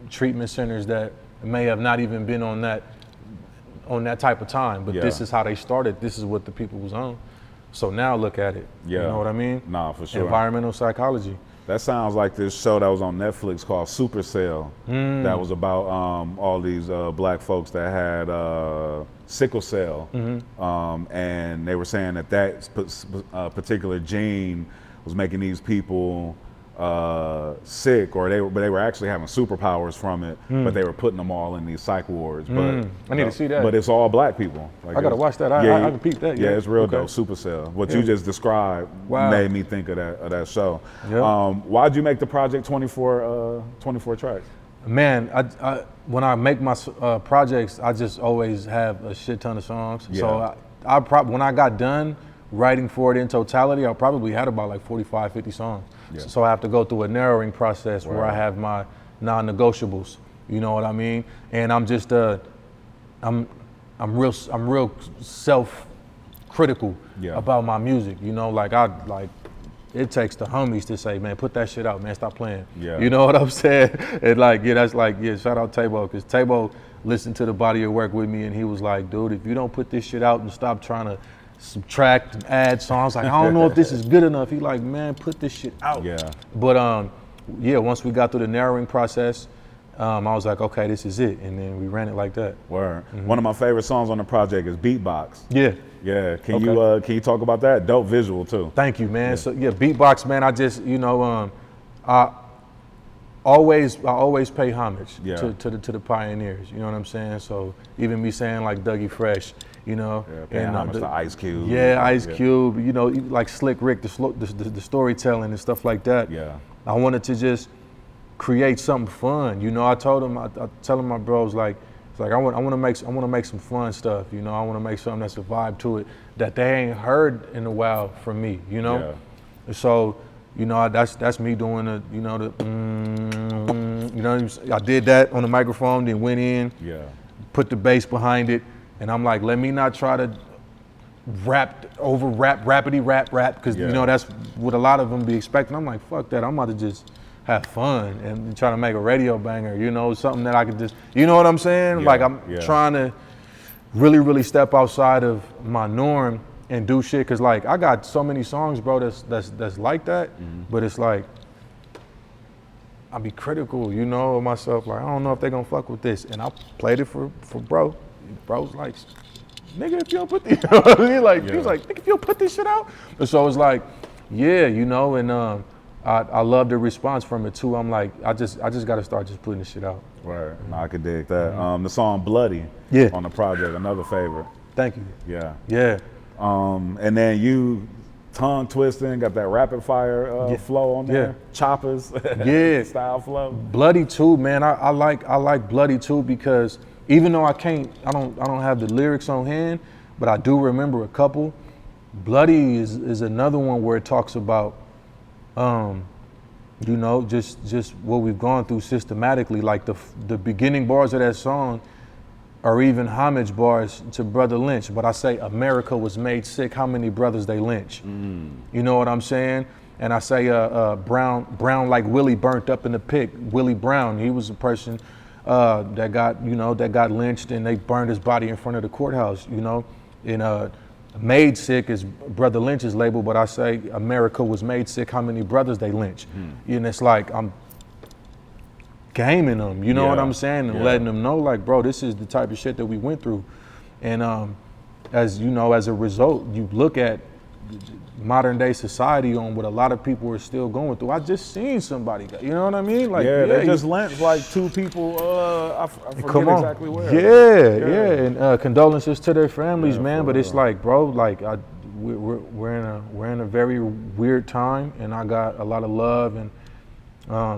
treatment centers that may have not even been on that type of time, but this is how they started. This is what the people was on. So now look at it. Yeah. You know what I mean? Nah, for sure. Environmental psychology. That sounds like this show that was on Netflix called Supercell. That was about all these black folks that had sickle cell. And they were saying that particular gene was making these people sick, or they were actually having superpowers from it, but they were putting them all in these psych wards. But I need to see that. But it's all black people. Like, I gotta watch that. I can peep that. Yeah, it's real dope. Supercell. What you just described made me think of that show. Yeah. Why'd you make the project 24 tracks? Man, I when I make my projects, I just always have a shit ton of songs. Yeah. So I when I got done writing for it in totality, I probably had about like 45, 50 songs. Yeah. So I have to go through a narrowing process where I have my non-negotiables. You know what I mean? And I'm just I'm real self-critical about my music. It takes the homies to say, man, put that shit out, man, stop playing. Yeah. You know what I'm saying? And shout out Tabo, because Tabo listened to the body of work with me and he was like, dude, if you don't put this shit out and stop trying to subtract and add songs, like, I don't know if this is good enough. He like, man, put this shit out. Yeah. But once we got through the narrowing process, I was like, okay, this is it. And then we ran it like that. Word. Mm-hmm. One of my favorite songs on the project is Beatbox. Yeah. Yeah. Can you talk about that? Dope visual too. Thank you, man. Yeah. So Beatbox, man, I just, I always pay homage to the pioneers. You know what I'm saying? So even me saying like Dougie Fresh, paying homage to Ice Cube. Yeah, Ice Cube. Like Slick Rick, the storytelling and stuff like that. Yeah. I wanted to just create something fun. I told him, I tell him my bros I want to make some fun stuff. I want to make something that's a vibe to it that they ain't heard in a while from me. Yeah. So. That's me doing I did that on the microphone, then went in, put the bass behind it, and I'm like, let me not try to rapidy rap, because that's what a lot of them be expecting. I'm like, fuck that, I'm about to just have fun and try to make a radio banger, something that I could just, you know what I'm saying? I'm trying to really, really step outside of my norm and do shit, cause like I got so many songs, bro, that's like that, but it's like I'll be critical, you know, of myself. Like, I don't know if they're gonna fuck with this. And I played it for bro. Bro's like, nigga, if you don't put this, you know what I mean? Like, he was like, nigga, if you don't put this shit out. And so it's like, yeah, you know, and I love the response from it too. I'm like, I just gotta start just putting this shit out. Right, no, I could dig that. The song Bloody on the project, another favorite. Thank you. Yeah. Yeah. And then you tongue twisting, got that rapid fire flow on there. Choppers style flow. Bloody too, man. I like Bloody too because even though I don't have the lyrics on hand, but I do remember a couple. Bloody is another one where it talks about you know, just what we've gone through systematically. Like the beginning bars of that song are even homage bars to Brother Lynch. But I say America was made sick, how many brothers they lynch? You know what I'm saying? And I say Brown like Willie burnt up in the pit. Willie Brown, he was a person that got lynched and they burned his body in front of the courthouse, you know? And Made Sick is Brother Lynch's label, but I say America was made sick, how many brothers they lynch? And it's like, I'm gaming them, you know what I'm saying? And letting them know, like, bro, this is the type of shit that we went through. And as you know, as a result, you look at modern day society on what a lot of people are still going through. I just seen somebody, you know what I mean? Like, they just lynched like 2 people, I forget exactly where. Yeah. And condolences to their families, man. But it's like, bro, like we're in a very weird time, and I got a lot of love and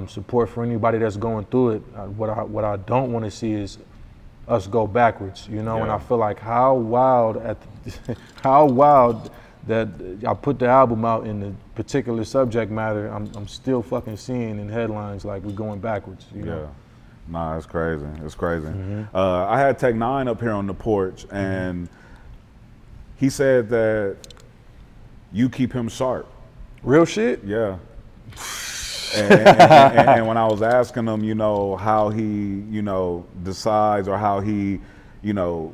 support for anybody that's going through it. What I don't want to see is us go backwards, you know. And I feel like how wild that I put the album out in the particular subject matter, I'm still fucking seeing in headlines like we're going backwards, you know? Nah, it's crazy. It's crazy. I had Tech N9ne up here on the porch, and he said that you keep him sharp. Real shit? Yeah. and when I was asking him, you know, how he, you know, decides or how he, you know,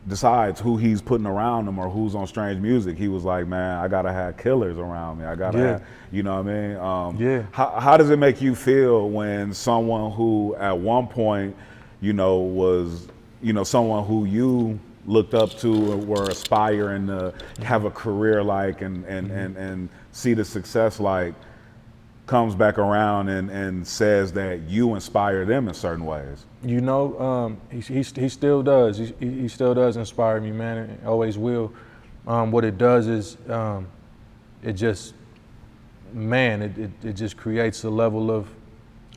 decides who he's putting around him or who's on Strange Music, he was like, man, I gotta have killers around me. I gotta have, you know what I mean? How does it make you feel when someone who at one point, you know, was, you know, someone who you looked up to or were aspiring to have a career like and see the success like, comes back around and says that you inspire them in certain ways? You know, he still does. He still does inspire me, man. It always will. What it does is it just, man, it just creates a level of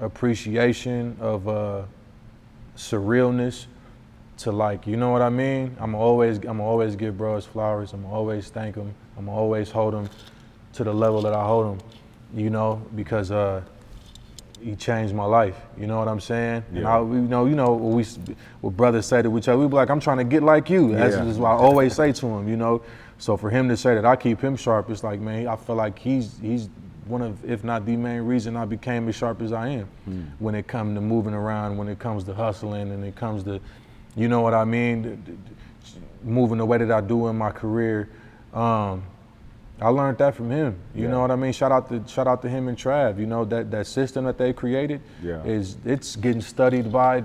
appreciation, of surrealness to, like, you know what I mean? I'm always give bro his flowers. I'm always thank him. I'm always hold him to the level that I hold him, you know, because he changed my life. You know what I'm saying? And you know what brothers say to each other. We be like, I'm trying to get like you. That's just what I always say to him, you know. So for him to say that I keep him sharp, it's like, man, I feel like he's one of, if not the main reason I became as sharp as I am. When it comes to moving around, when it comes to hustling, and it comes to, you know what I mean, moving the way that I do in my career. I learned that from him. You know what I mean? Shout out to him and Trav. You know, that system that they created it's getting studied by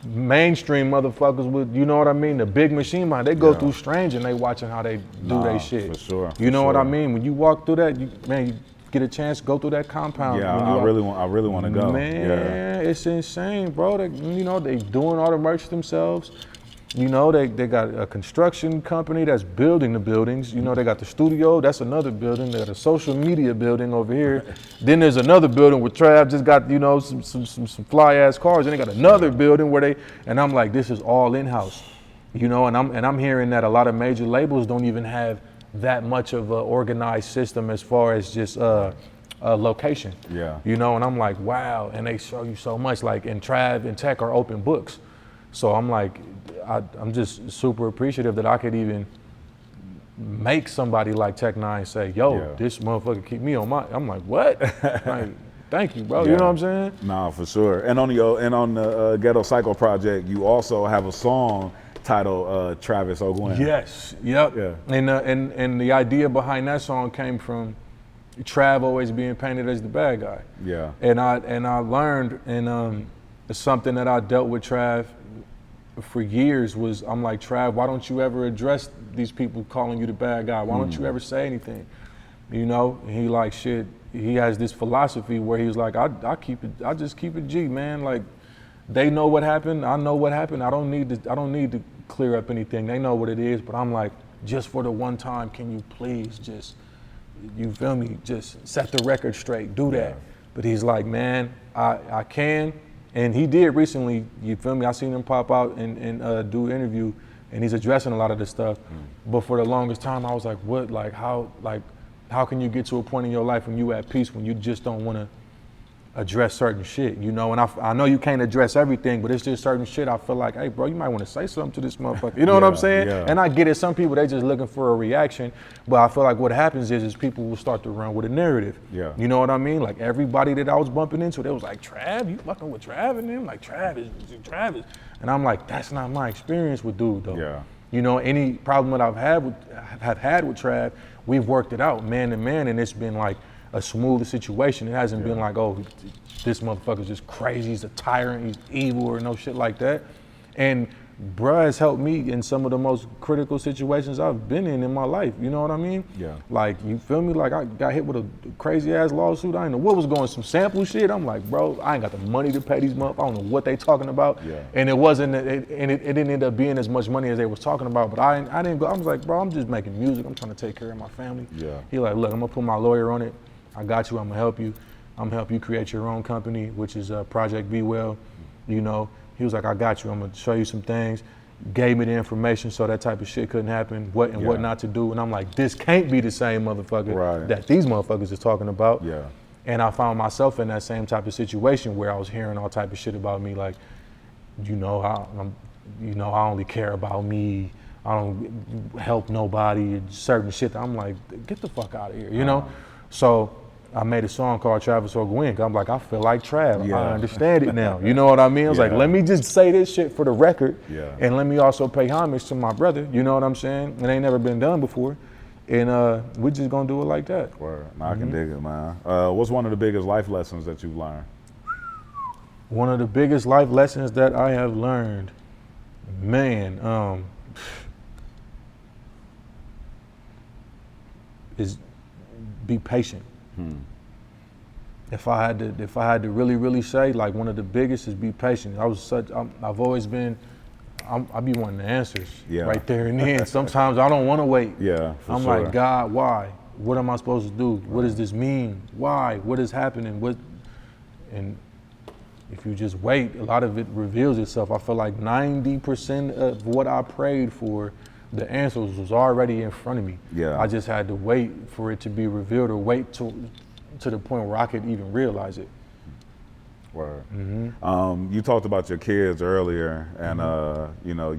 mainstream motherfuckers with, you know what I mean, the big machine mind. They go through Strange and they watching how they do their shit. For sure. You know what I mean? When you walk through that, you get a chance to go through that compound. I really want to go. Man, it's insane, bro. They doing all the merch themselves. You know, they got a construction company that's building the buildings. You know, they got the studio, that's another building. They got a social media building over here. Then there's another building where Trav just got, you know, some fly ass cars. And they got another building where and I'm like, this is all in-house. You know, and I'm hearing that a lot of major labels don't even have that much of an organized system as far as just a location. You know, and I'm like, wow, and they show you so much. Like, and Trav and Tech are open books. So I'm like, I'm just super appreciative that I could even make somebody like Tech N9ne say, yo, this motherfucker keep me on my, I'm like, what? Like, thank you, bro. You know what I'm saying? Nah, for sure. And on the Ghetto Psycho project, you also have a song titled Travis O'Gwen. Yes, yep. And the idea behind that song came from Trav always being painted as the bad guy. Yeah. And I learned, and it's something that I dealt with Trav for years was, I'm like, Trav, why don't you ever address these people calling you the bad guy? Why don't you ever say anything? You know, and he like, shit, he has this philosophy where he's like, I just keep it G, man. Like, they know what happened, I know what happened. I don't need to clear up anything. They know what it is, but I'm like, just for the one time, can you please just, you feel me, just set the record straight, do that. But he's like, man, I can. And he did recently, you feel me? I seen him pop out and do an interview, and he's addressing a lot of this stuff. But for the longest time, I was like, what, like how can you get to a point in your life when you at peace, when you just don't want to address certain shit, you know? And I know you can't address everything, but it's just certain shit I feel like, hey bro, you might want to say something to this motherfucker. You know what I'm saying? Yeah. And I get it, some people, they just looking for a reaction, but I feel like what happens is people will start to run with a narrative. Yeah. You know what I mean? Like everybody that I was bumping into, they was like, Trav, you fucking with Trav and them? Like Travis. And I'm like, that's not my experience with dude though. Yeah. You know, any problem that have had with Trav, we've worked it out man to man, and it's been like a smooth situation. It hasn't been like, oh, this motherfucker's just crazy, he's a tyrant, he's evil, or no shit like that. And bruh has helped me in some of the most critical situations I've been in my life, you know what I mean? Yeah. Like, you feel me? Like, I got hit with a crazy ass lawsuit, I didn't know what was going, some sample shit. I'm like, bro, I ain't got the money to pay these motherfuckers, I don't know what they talking about. Yeah. And it didn't end up being as much money as they was talking about, but I didn't go, I was like, bro, I'm just making music, I'm trying to take care of my family. Yeah. He like, look, I'm gonna put my lawyer on it, I got you, I'm gonna help you. I'm gonna help you create your own company, which is Project Be Well, you know. He was like, I got you, I'm gonna show you some things. Gave me the information so that type of shit couldn't happen, what not to do. And I'm like, this can't be the same motherfucker that these motherfuckers is talking about. Yeah. And I found myself in that same type of situation where I was hearing all type of shit about me, like, I only care about me, I don't help nobody, certain shit. I'm like, get the fuck out of here, you know? So I made a song called Travis or Gwink. I'm like, I feel like Trav. I understand it now. You know what I mean? I was like, let me just say this shit for the record, and let me also pay homage to my brother. You know what I'm saying? It ain't never been done before, and we're just gonna do it like that. Word. I can dig it, man. What's one of the biggest life lessons that you've learned? One of the biggest life lessons that I have learned, man, is be patient. If I had to really say, like, one of the biggest is be patient. I've always been, I be wanting the answers right there and then. Sometimes I don't want to wait. Yeah, I'm sure. Like, God, why? What am I supposed to do? Right. What does this mean? Why? What is happening? And if you just wait, a lot of it reveals itself. I feel like 90% of what I prayed for, the answers was already in front of me. Yeah. I just had to wait for it to be revealed, or wait to the point where I could even realize it. Word. You talked about your kids earlier, and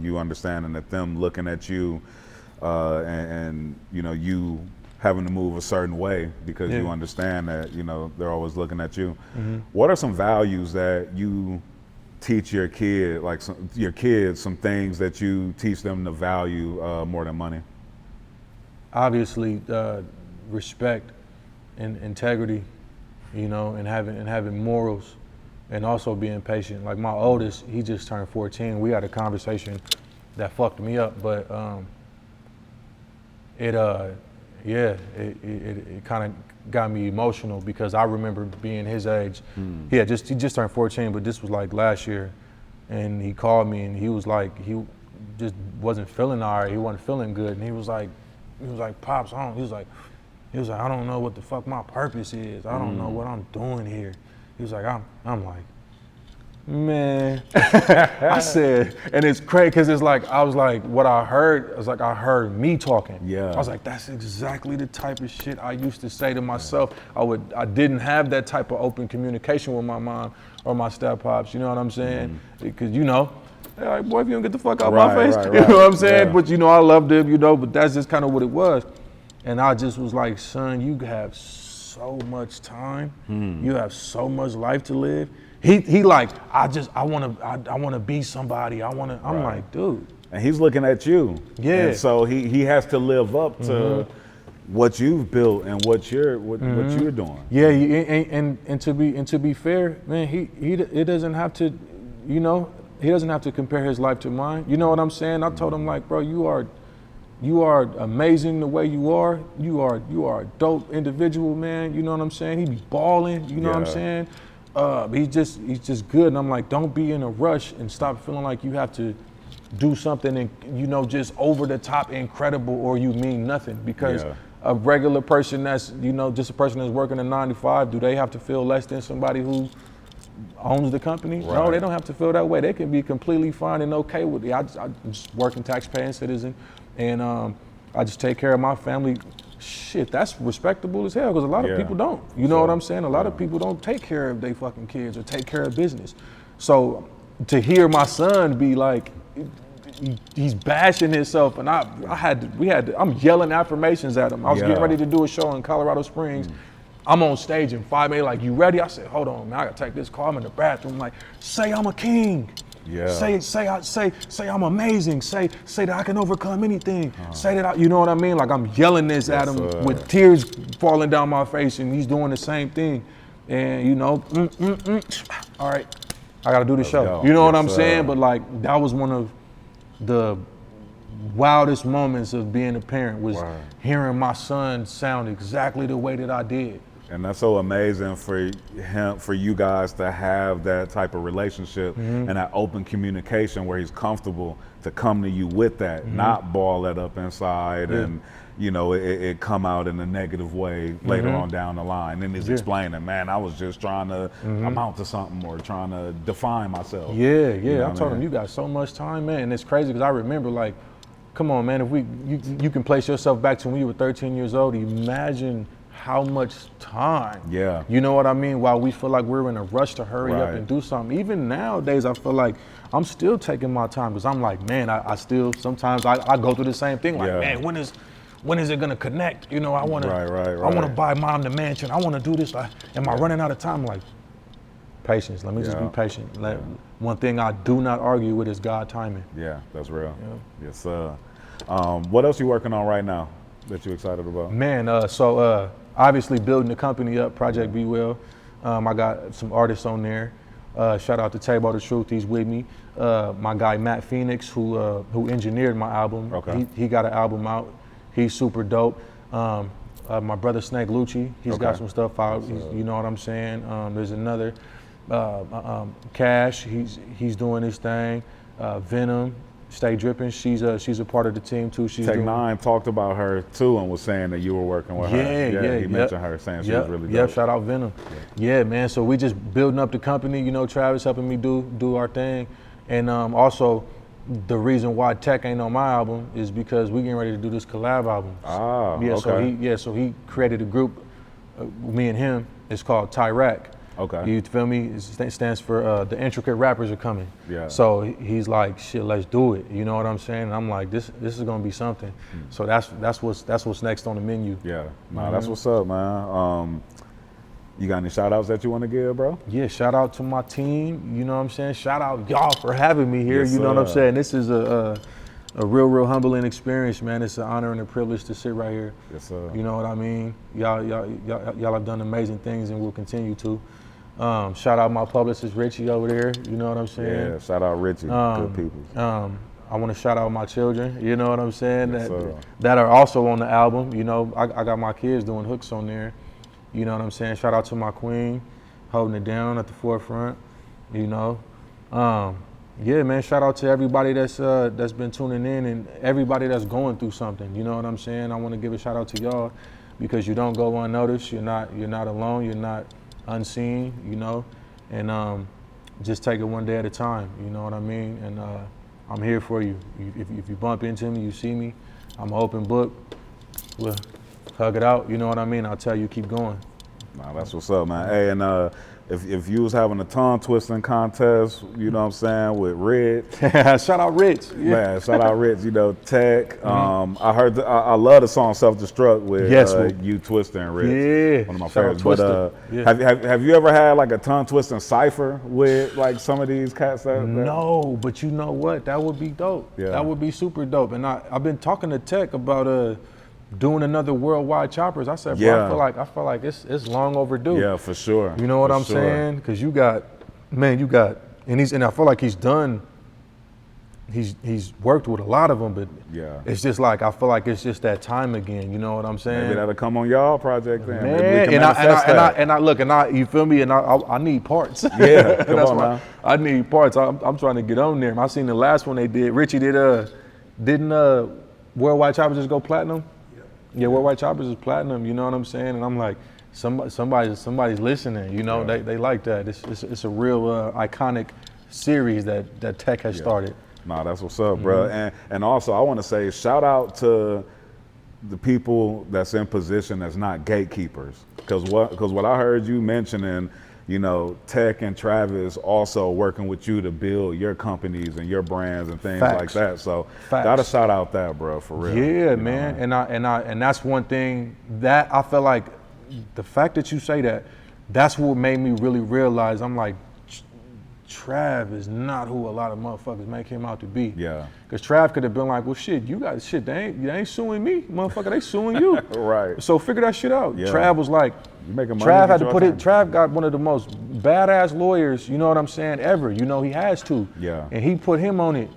you understanding that them looking at you, and you having to move a certain way because you understand that they're always looking at you. What are some values that you teach your kid, like your kids, some things that you teach them to value more than money? Obviously, respect and integrity, and having morals, and also being patient. Like my oldest, he just turned 14. We had a conversation that fucked me up, but it kind of got me emotional because I remember being his age. He just turned 14, but this was like last year, and he called me and he was like, he just wasn't feeling all right. He wasn't feeling good, and he was like, Pops, he was like, I don't know what the fuck my purpose is. I don't know what I'm doing here. He was like, I'm like, man. I said, and it's crazy because it's like, I was like, what I heard, I heard me talking. Yeah. I was like, that's exactly the type of shit I used to say to myself. I didn't have that type of open communication with my mom or my step pops, you know what I'm saying? Because they're like, boy, if you don't get the fuck out my face, you know what I'm saying? But I loved him, but that's just kind of what it was. And I just was like, son, you have so much time. You have so much life to live. He like, I want to be somebody. I'm like, dude. And he's looking at you. Yeah. And so he has to live up to, what you've built and what you're doing. Yeah, and to be fair, man, he doesn't have to, you know, he doesn't have to compare his life to mine. You know what I'm saying? I told him, like, bro, you are amazing the way you are. You are a dope individual, man. You know what I'm saying? He be balling. You know what I'm saying? He's just good. And I'm like, don't be in a rush and stop feeling like you have to do something and, you know, just over the top incredible or you mean nothing. Because a regular person that's, you know, just a person that's working a 9 to 5, do they have to feel less than somebody who owns the company? Right. No, they don't have to feel that way. They can be completely fine and okay with it. I'm just working taxpaying citizen, and I just take care of my family. Shit, that's respectable as hell, because a lot of people don't. You know what I'm saying? A lot of people don't take care of their fucking kids or take care of business. So to hear my son be like, he's bashing himself, and I'm yelling affirmations at him. I was getting ready to do a show in Colorado Springs. I'm on stage in 5 minutes, like, you ready? I said, hold on, man, I gotta take this call. I'm in the bathroom, like, say I'm a king. Say I'm amazing. Say that I can overcome anything. Say that you know what I mean? Like, I'm yelling this at him with tears falling down my face, and he's doing the same thing. And you know, all right, I gotta do the show. You know what I'm saying? But like, that was one of the wildest moments of being a parent, was hearing my son sound exactly the way that I did. And that's so amazing for you guys to have that type of relationship and that open communication where he's comfortable to come to you with that, not ball that up inside and, you know, it come out in a negative way later on down the line. And he's explaining, man, I was just trying to amount to something or trying to define myself. You know I told him, you got so much time, man. And it's crazy because I remember, like, come on, man, if you can place yourself back to when you were 13 years old, imagine how much time. You know what I mean? While we feel like we're in a rush to hurry up and do something. Even nowadays, I feel like I'm still taking my time, because I'm like, man, I still, sometimes I go through the same thing. Like, man, when is it gonna connect? You know, I wanna I wanna buy mom the mansion. I wanna do this. Am I running out of time? Like, patience. Let me just be patient. One thing I do not argue with is God timing. Yeah, that's real. Yes, sir. What else you working on right now that you're excited about? Man, so obviously building the company up, Project Be Well. I got some artists on there. Shout out to Tabo the Truth, he's with me. My guy Matt Phoenix, who engineered my album. He got an album out. He's super dope. My brother Snake Lucci, he's got some stuff out. You know what I'm saying? There's another Cash. He's doing his thing. Venom. Stay Dripping, she's a part of the team too. Tech N9ne talked about her too and was saying that you were working with her. He mentioned her, saying she was really dope. Shout out Venom. Yeah, man, so we just building up the company, you know, Travis helping me do our thing. And also, the reason why Tech ain't on my album is because we getting ready to do this collab album. So he created a group, me and him, it's called Tyrac. You feel me? It stands for the intricate rappers are coming. So he's like, shit, let's do it. You know what I'm saying? And I'm like, this is gonna be something. So that's what's next on the menu. That's what's up, man. You got any shout outs that you want to give, bro? Yeah, shout out to my team. You know what I'm saying? Shout out y'all for having me here. You know what I'm saying? This is a real humbling experience, man. It's an honor and a privilege to sit right here. You know what I mean? Y'all have done amazing things and will continue to. Shout out my publicist Richie over there. You know what I'm saying? Yeah, shout out Richie. Good people. I want to shout out my children. You know what I'm saying? That are also on the album. You know, I got my kids doing hooks on there. You know what I'm saying? Shout out to my queen, holding it down at the forefront. You know, yeah, man. Shout out to everybody that's been tuning in and everybody that's going through something. You know what I'm saying? I want to give a shout out to y'all, because you don't go unnoticed. You're not alone. You're not unseen, you know, and just take it one day at a time, you know what I mean? And I'm here for you. If you bump into me, you see me, I'm an open book. We'll hug it out, you know what I mean? I'll tell you, keep going. Nah, that's what's up, man. Hey, and if you was having a tongue twisting contest, you know what I'm saying, with Rich. Shout out Rich. Man, shout out Rich, you know, Tech. I heard, I love the song Self Destruct with you twisting Rich. One of my favorites. But have you ever had like a tongue twisting cipher with like some of these cats? No, but you know what? That would be dope. That would be super dope. And I've been talking to Tech about doing another worldwide choppers. I said, bro, I feel like it's long overdue. Yeah, for sure. You know what I'm saying? Because you got, and I feel like he's done. He's worked with a lot of them, but it's just like I feel like it's just that time again. You know what I'm saying? Maybe that'll come on y'all project then. Man, you feel me? And I need parts. Yeah, come on now. I need parts. I'm trying to get on there. I seen the last one they did. Richie didn't Worldwide Choppers just go platinum? Yeah, Worldwide Choppers is platinum. You know what I'm saying? And I'm like, somebody's listening. You know, they like that. It's a real iconic series that Tech has started. Nah, that's what's up, bro. And also, I want to say shout out to the people that's in position that's not gatekeepers. Because what I heard you mentioning, you know, Tech and Travis also working with you to build your companies and your brands and things like that. So gotta shout out that, bro, for real. Yeah, man. And that's one thing that I feel like the fact that you say that's what made me really realize. I'm like, Trav is not who a lot of motherfuckers make him out to be. Yeah. Because Trav could have been like, well, shit, you got shit. They ain't suing me, motherfucker. They suing you. Right. So figure that shit out. Yeah. Trav was like, Trav had to put it. Trav got one of the most badass lawyers, you know what I'm saying, ever. You know he has to. Yeah. And he put him on it.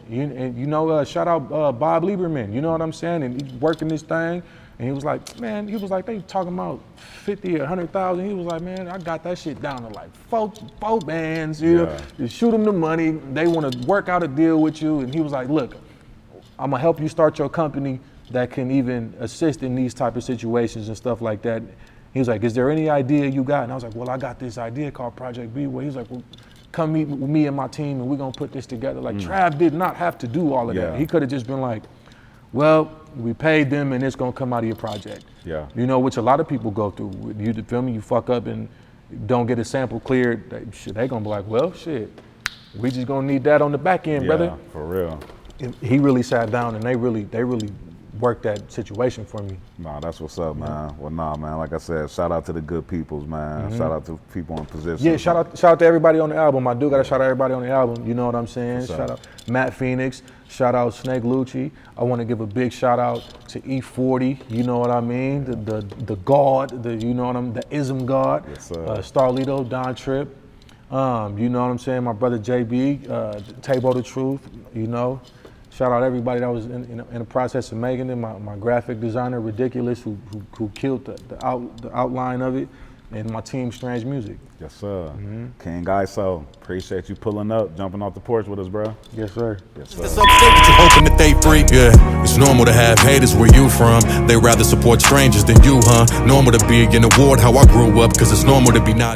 Shout out Bob Lieberman. You know what I'm saying? And he's working this thing. And he was like, man, they talking about 50 or 100,000. He was like, man, I got that shit down to like four bands. You know, you shoot them the money. They want to work out a deal with you. And he was like, look, I'm gonna help you start your company that can even assist in these type of situations and stuff like that. He was like, is there any idea you got? And I was like, well, I got this idea called Project B. Where he was like, well, come meet with me and my team and we're gonna put this together. Like Trav did not have to do all of that. He could have just been like, well, we paid them and it's gonna come out of your project. Yeah. You know, which a lot of people go through. You feel me? You fuck up and don't get a sample cleared. They gonna be like, well, shit, we just gonna need that on the back end, brother. Yeah, for real. He really sat down and they really worked that situation for me. Nah, that's what's up, man. Well, nah, man. Like I said, shout out to the good peoples, man. Shout out to people in position. Yeah, shout out to everybody on the album. I do gotta shout out everybody on the album. You know what I'm saying? Shout out Matt Phoenix. Shout out Snake Lucci. I want to give a big shout out to E40. You know what I mean? The God. The ism God. Yes, Starlito, Don Tripp. You know what I'm saying? My brother JB, Tabo the Truth. You know. Shout out everybody that was in the process of making it. My graphic designer, Ridiculous, who killed the outline of it, and my team, Strange Music. Yes, sir. King Iso, appreciate you pulling up, jumping off the porch with us, bro. Yes, sir. Yes, sir. It's upstate, but you hoping that they free. Yeah, it's normal to have haters where you from. They rather support strangers than you, huh? Normal to be in a ward how I grew up, cause it's normal to be not.